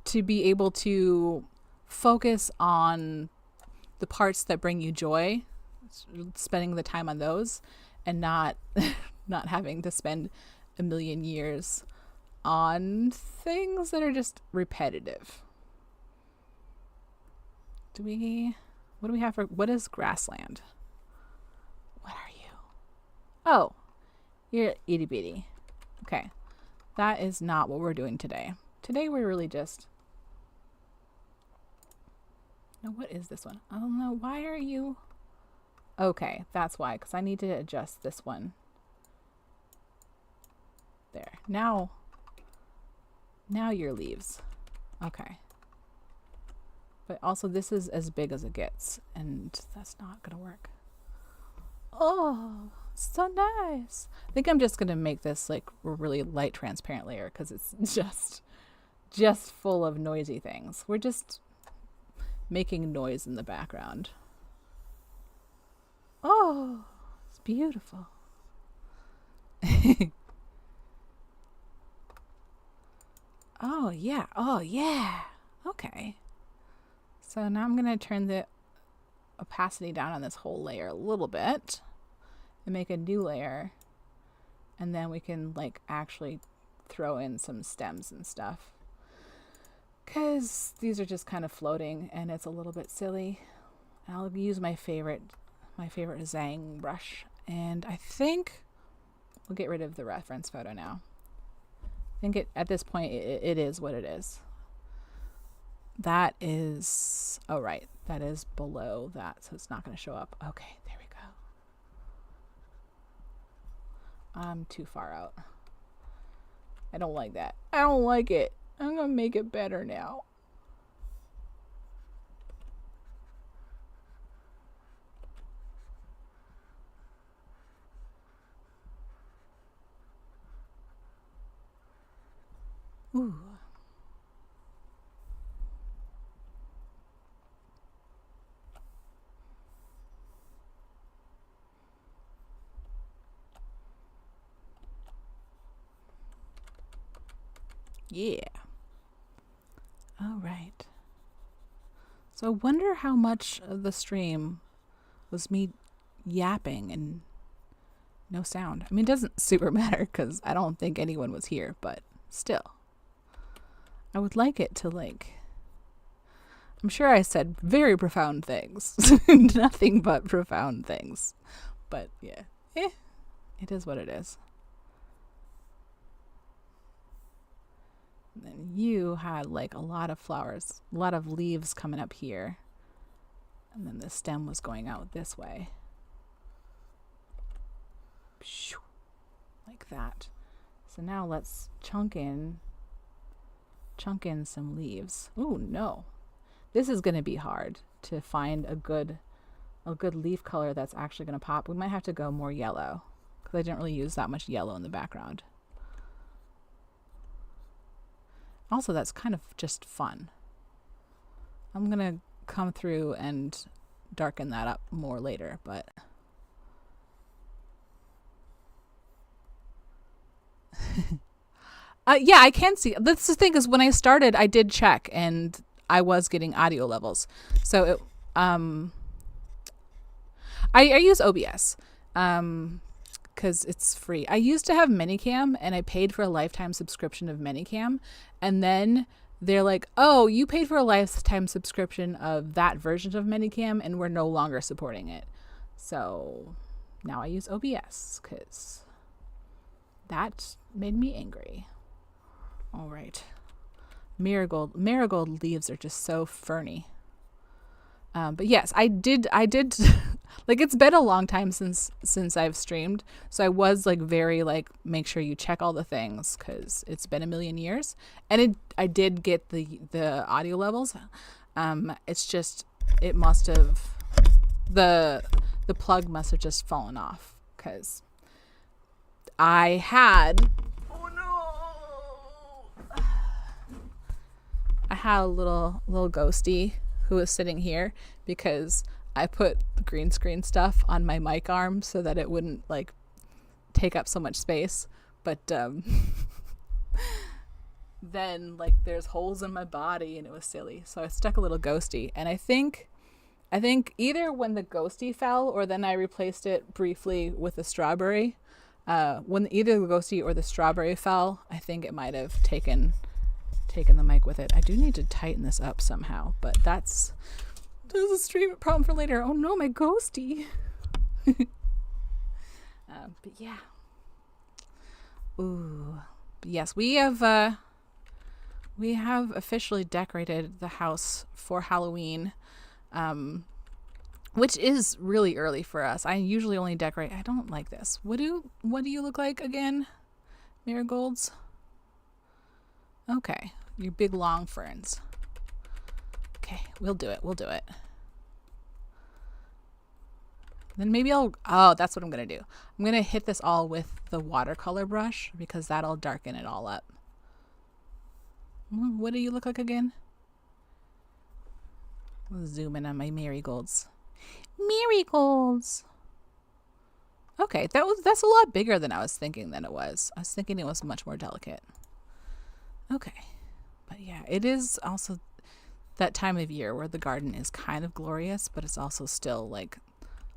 to be able to focus on the parts that bring you joy, spending the time on those, and not having to spend a million years on things that are just repetitive. What do we have for, what is grassland? What are you? Oh, you're itty bitty. Okay. That is not what we're doing today. Today we're really just... No, what is this one? I don't know. Why are you... Okay, that's why. Because I need to adjust this one. There. Now your leaves. Okay. But also this is as big as it gets. And that's not going to work. Oh, so nice. I think I'm just going to make this like a really light transparent layer because it's just full of noisy things. We're just making noise in the background. Oh, it's beautiful. Oh, yeah. Oh, yeah. Okay. So now I'm going to turn the opacity down on this whole layer a little bit and make a new layer. And then we can like actually throw in some stems and stuff. Because these are just kind of floating and it's a little bit silly. I'll use my favorite Zang brush. And I think we'll get rid of the reference photo now. I think at this point it is what it is. That is, oh right, that is below that, so it's not going to show up. Okay, there we go. I'm too far out. I don't like that. I don't like it. I'm going to make it better now. Ooh. Yeah. All right. So I wonder how much of the stream was me yapping and no sound. I mean, it doesn't super matter because I don't think anyone was here, but still. I would like it to like... I'm sure I said very profound things. Nothing but profound things. But yeah. It is what it is. And then you had like a lot of flowers, a lot of leaves coming up here. And then the stem was going out this way. Like that. So now let's chunk in some leaves. Ooh, no. This is going to be hard to find a good leaf color that's actually going to pop. We might have to go more yellow because I didn't really use that much yellow in the background. Also, that's kind of just fun. I'm going to come through and darken that up more later, but... yeah, I can see. That's the thing is when I started, I did check and I was getting audio levels. So it, I use OBS because it's free. I used to have Minicam and I paid for a lifetime subscription of Minicam. And then they're like, oh, you paid for a lifetime subscription of that version of Minicam and we're no longer supporting it. So now I use OBS because that made me angry. All right. Marigold leaves are just so ferny. But yes, I did like it's been a long time since I've streamed. So I was like very like make sure you check all the things cuz it's been a million years. And I did get the audio levels. It's just it must have the plug must have just fallen off cuz I had a little ghosty who was sitting here because I put green screen stuff on my mic arm so that it wouldn't like take up so much space. But then like there's holes in my body and it was silly. So I stuck a little ghosty and I think either when the ghosty fell or then I replaced it briefly with a strawberry. when either the ghosty or the strawberry fell, I think it might have taken the mic with it. I do need to tighten this up somehow, but there's a stream problem for later. Oh no, my ghosty. But yeah. Ooh. Yes, we have officially decorated the house for Halloween, which is really early for us. I usually only decorate. I don't like this. What do you look like again, marigolds? Okay, your big long ferns. Okay, we'll do it. Then maybe that's what I'm going to do. I'm going to hit this all with the watercolor brush because that'll darken it all up. What do you look like again? I'll zoom in on my marigolds. Marigolds! Okay, that's a lot bigger than I was thinking that it was. I was thinking it was much more delicate. Okay. But yeah, it is also that time of year where the garden is kind of glorious, but it's also still like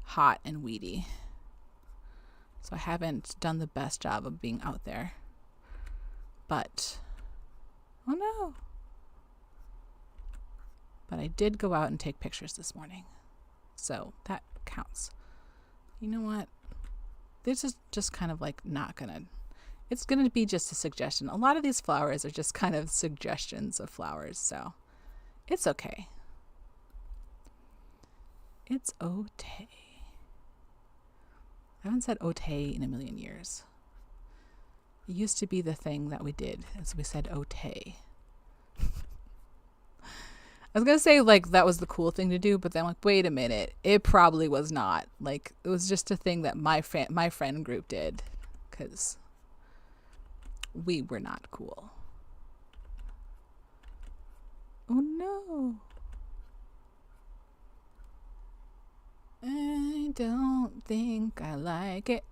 hot and weedy. So I haven't done the best job of being out there. But oh no. But I did go out and take pictures this morning. So that counts. You know what? This is just kind of like it's gonna be just a suggestion. A lot of these flowers are just kind of suggestions of flowers, so it's okay. It's okay. I haven't said ote in a million years. It used to be the thing that we did, as we said ote. I was going to say, like, that was the cool thing to do, but then, like, wait a minute. It probably was not. Like, it was just a thing that my friend group did, because we were not cool. Oh, no. I don't think I like it,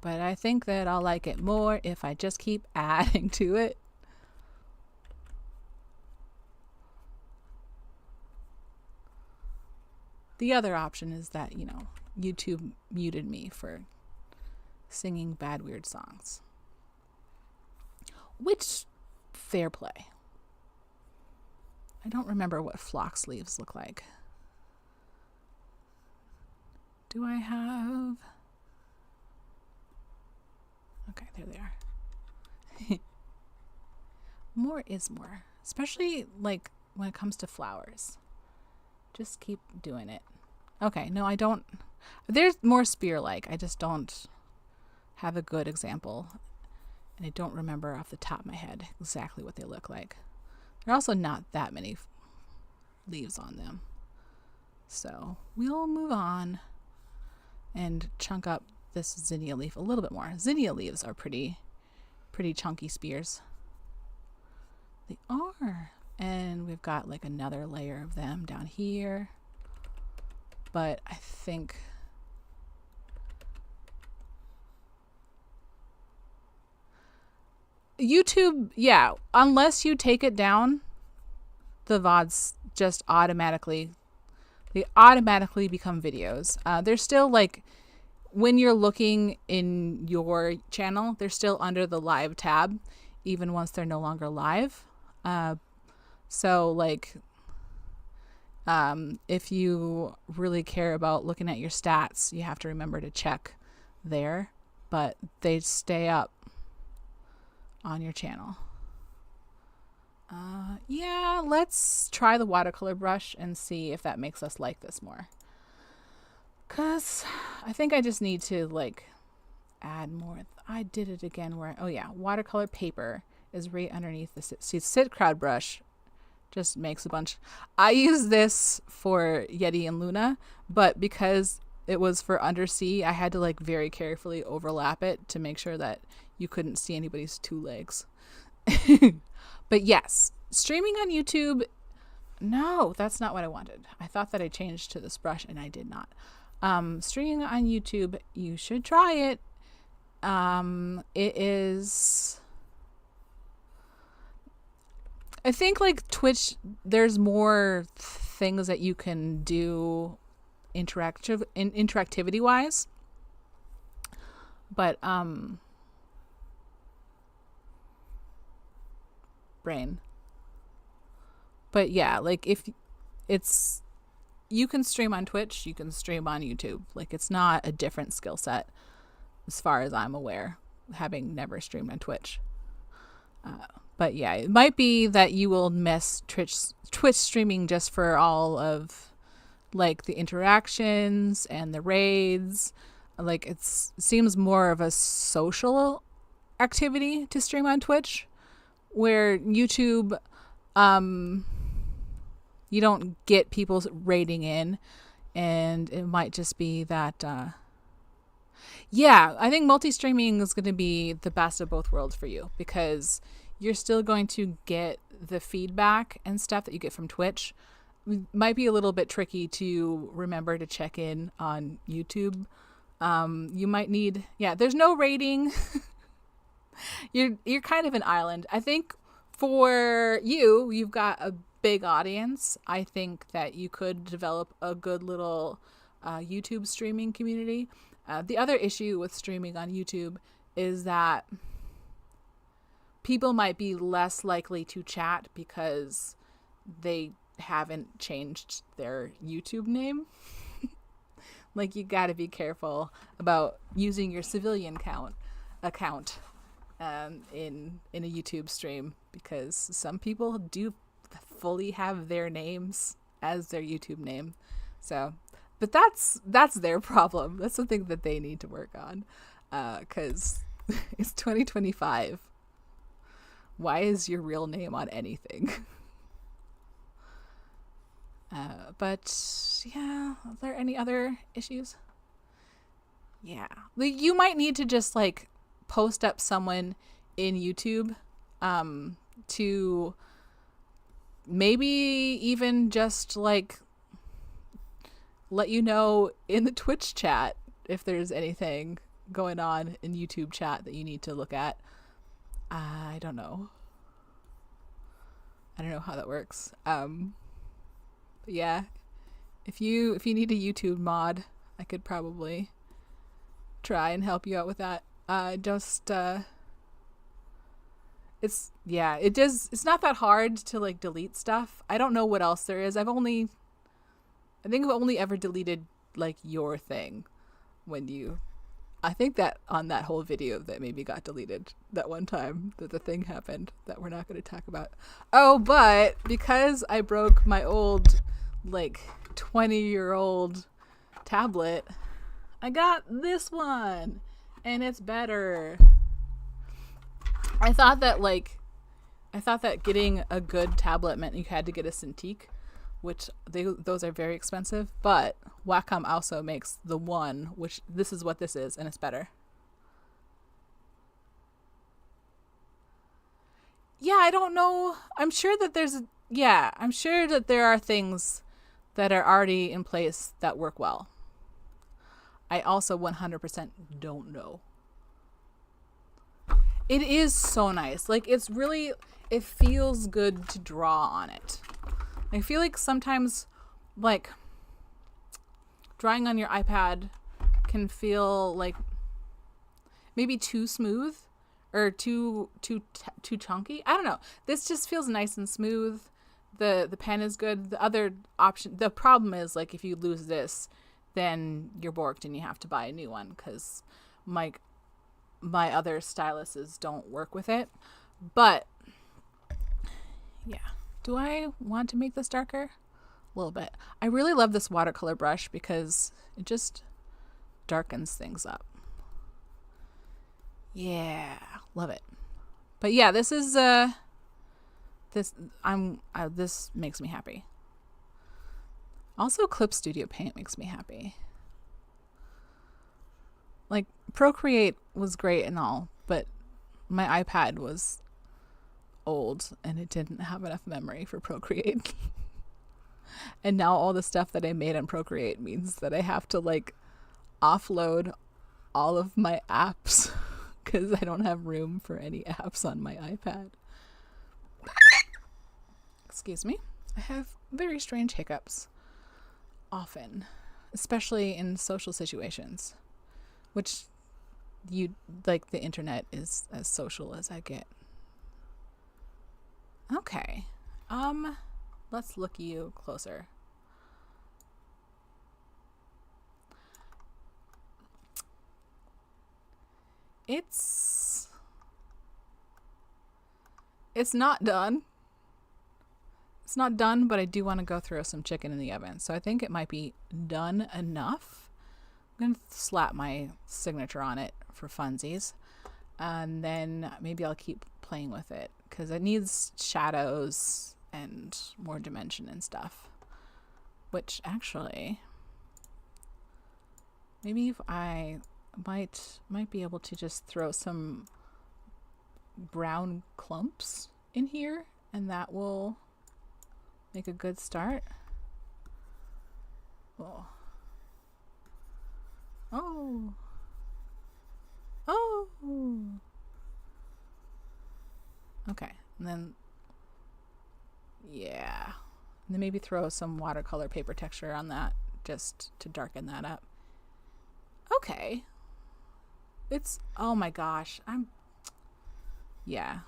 but I think that I'll like it more if I just keep adding to it. The other option is that, YouTube muted me for singing bad, weird songs. Which, fair play. I don't remember what phlox leaves look like. Do I have... Okay, there they are. More is more. Especially, like, when it comes to flowers. Just keep doing it. Okay, no, I don't... There's more spear-like. I just don't have a good example. And I don't remember off the top of my head exactly what they look like. There are also not that many leaves on them. So, we'll move on and chunk up this zinnia leaf a little bit more. Zinnia leaves are pretty chunky spears. They are. And we've got like another layer of them down here. But I think YouTube, yeah, unless you take it down, the VODs just automatically become videos. They're still like, when you're looking in your channel, they're still under the live tab, even once they're no longer live. So like, if you really care about looking at your stats, you have to remember to check there, but they stay up on your channel. Yeah, let's try the watercolor brush and see if that makes us like this more. Cause I think I just need to like add more. I did it again where, oh yeah, watercolor paper is right underneath the sit crowd brush. Just makes a bunch. I use this for Yeti and Luna, but because it was for undersea, I had to like very carefully overlap it to make sure that you couldn't see anybody's two legs. But yes, streaming on YouTube, no, that's not what I wanted. I thought that I changed to this brush and I did not. Streaming on YouTube, you should try it. It is... I think like Twitch, there's more things that you can do interactivity wise. But brain. But yeah, like if it's, you can stream on Twitch, you can stream on YouTube. Like it's not a different skill set as far as I'm aware, having never streamed on Twitch. But yeah, it might be that you will miss Twitch streaming just for all of like the interactions and the raids. Like it seems more of a social activity to stream on Twitch, where YouTube, you don't get people raiding in, and it might just be that yeah, I think multi-streaming is going to be the best of both worlds for you, because you're still going to get the feedback and stuff that you get from Twitch. It might be a little bit tricky to remember to check in on YouTube. You might need, yeah, there's no rating. You're kind of an island. I think for you've got a big audience. I think that you could develop a good little YouTube streaming community. The other issue with streaming on YouTube is that people might be less likely to chat because they haven't changed their YouTube name. Like you got to be careful about using your civilian account in a YouTube stream, because some people do fully have their names as their YouTube name. So, but that's their problem. That's something that they need to work on, because it's 2025. Why is your real name on anything? But yeah, are there any other issues? Yeah, like you might need to just like post up someone in YouTube, to maybe even just like let you know in the Twitch chat if there's anything going on in YouTube chat that you need to look at. I don't know how that works. But yeah, if you need a YouTube mod, I could probably try and help you out with that. It's not that hard to like delete stuff. I don't know what else there is. I think I've only ever deleted like your thing I think that on that whole video that maybe got deleted that one time that the thing happened that we're not going to talk about. Oh, but because I broke my old like 20-year-old tablet, I got this one and it's better. I thought that getting a good tablet meant you had to get a Cintiq, which those are very expensive, but Wacom also makes the one, which this is what this is, and it's better. Yeah, I don't know. I'm sure that there are things that are already in place that work well. I also 100% don't know. It is so nice. Like it feels good to draw on it. I feel like sometimes like drawing on your iPad can feel like maybe too smooth or too chunky. I don't know. This just feels nice and smooth. The pen is good. The problem is like if you lose this, then you're borked and you have to buy a new one, because my other styluses don't work with it. But yeah. Do I want to make this darker? A little bit. I really love this watercolor brush because it just darkens things up. Yeah, love it. But yeah, this is this makes me happy. Also, Clip Studio Paint makes me happy. Like Procreate was great and all, but my iPad was old and it didn't have enough memory for Procreate. And now all the stuff that I made on Procreate means that I have to like offload all of my apps because I don't have room for any apps on my iPad. Excuse me. I have very strange hiccups often, especially in social situations, which the internet is as social as I get. Okay. Let's look you closer. It's not done. It's not done, but I do want to go throw some chicken in the oven. So I think it might be done enough. I'm going to slap my signature on it for funsies. And then maybe I'll keep playing with it because it needs shadows and more dimension and stuff. Which actually, maybe if I might be able to just throw some brown clumps in here and that will make a good start. Oh. Oh. Oh. Okay. And then, yeah. And then maybe throw some watercolor paper texture on that just to darken that up. Okay. It's, oh my gosh. Yeah.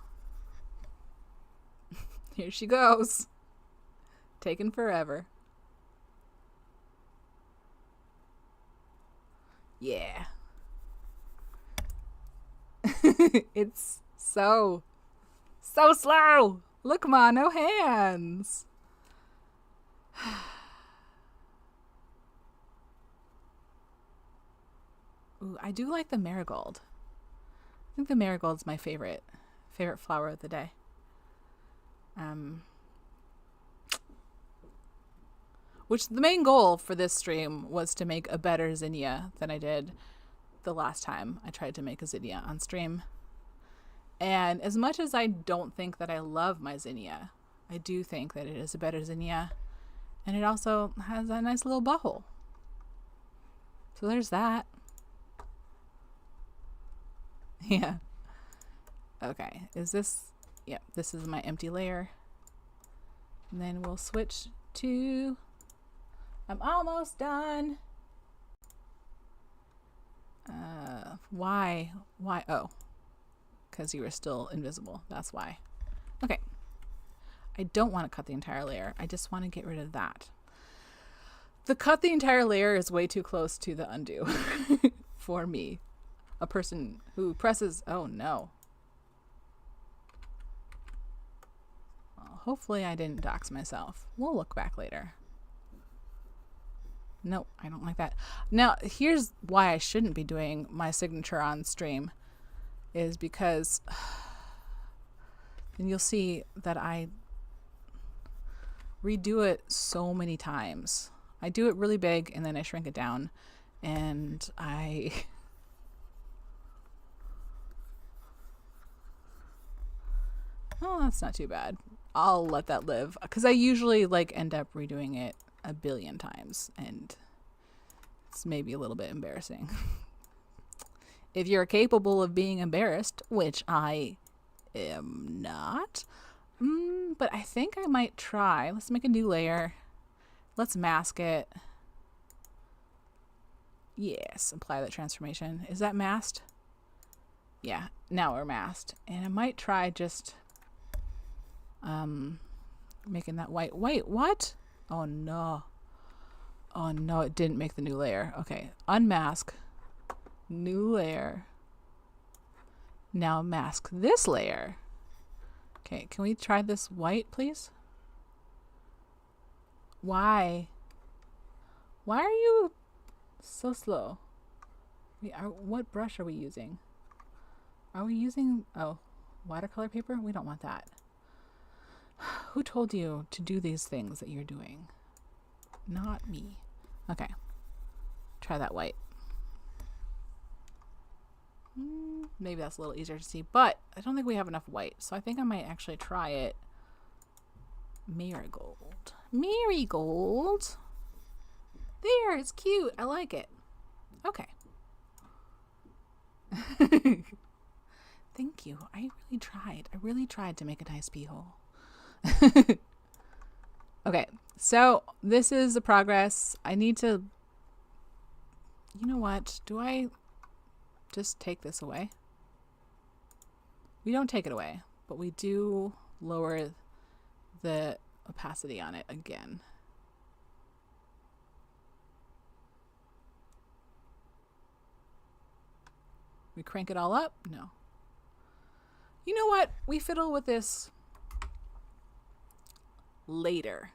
Here she goes. Taking forever. Yeah. It's so slow. Look, ma, no hands. Ooh, I do like the marigold. I think the marigold's my favorite flower of the day. Which the main goal for this stream was to make a better zinnia than I did the last time I tried to make a zinnia on stream. And as much as I don't think that I love my zinnia, I do think that it is a better zinnia. And it also has a nice little butthole. So there's that. Yeah. Okay, is this... Yep, this is my empty layer. And then we'll switch to... I'm almost done. Why? Oh, because you were still invisible. That's why. Okay. I don't want to cut the entire layer. I just want to get rid of that. The cut the entire layer is way too close to the undo for me. A person who presses... Oh, no. Well, hopefully I didn't dox myself. We'll look back later. No, I don't like that. Now, here's why I shouldn't be doing my signature on stream. Is because... And you'll see that I redo it so many times. I do it really big and then I shrink it down. And I... Oh, that's not too bad. I'll let that live. Because I usually end up redoing it a billion times. And it's maybe a little bit embarrassing. If you're capable of being embarrassed, which I am not. But I think I might try. Let's make a new layer. Let's mask it. Yes, apply that transformation. Is that masked? Yeah, now we're masked. And I might try just making that white. Wait, what? Oh no. Oh no, it didn't make the new layer. Okay, unmask. New layer. Now mask this layer. Okay, can we try this white, please? Why? Why are you so slow? What brush are we using? Are we using... Oh, watercolor paper? We don't want that. Who told you to do these things that you're doing? Not me. Okay. Try that white. Maybe that's a little easier to see, but I don't think we have enough white, so I think I might actually try it. Marigold. Marigold. There, it's cute. I like it. Okay. Thank you. I really tried. I really tried to make a nice pee hole. Okay, so this is the progress. I need to... You know what? Do I just take this away? We don't take it away, but we do lower the opacity on it again. We crank it all up? No. You know what? We fiddle with this later.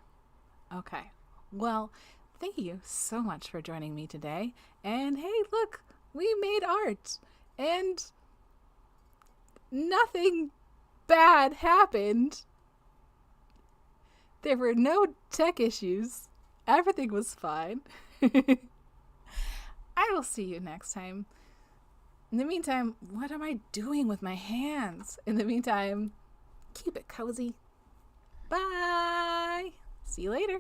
Okay. Well, thank you so much for joining me today. And hey, look, we made art. And nothing bad happened. There were no tech issues. Everything was fine. I will see you next time. In the meantime, what am I doing with my hands? In the meantime, keep it cozy. Bye. See you later.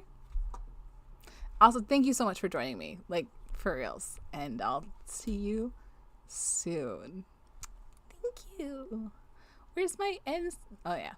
Also, thank you so much for joining me. Like, for reals. And I'll see you soon. Thank you. Where's my ends? Oh, yeah.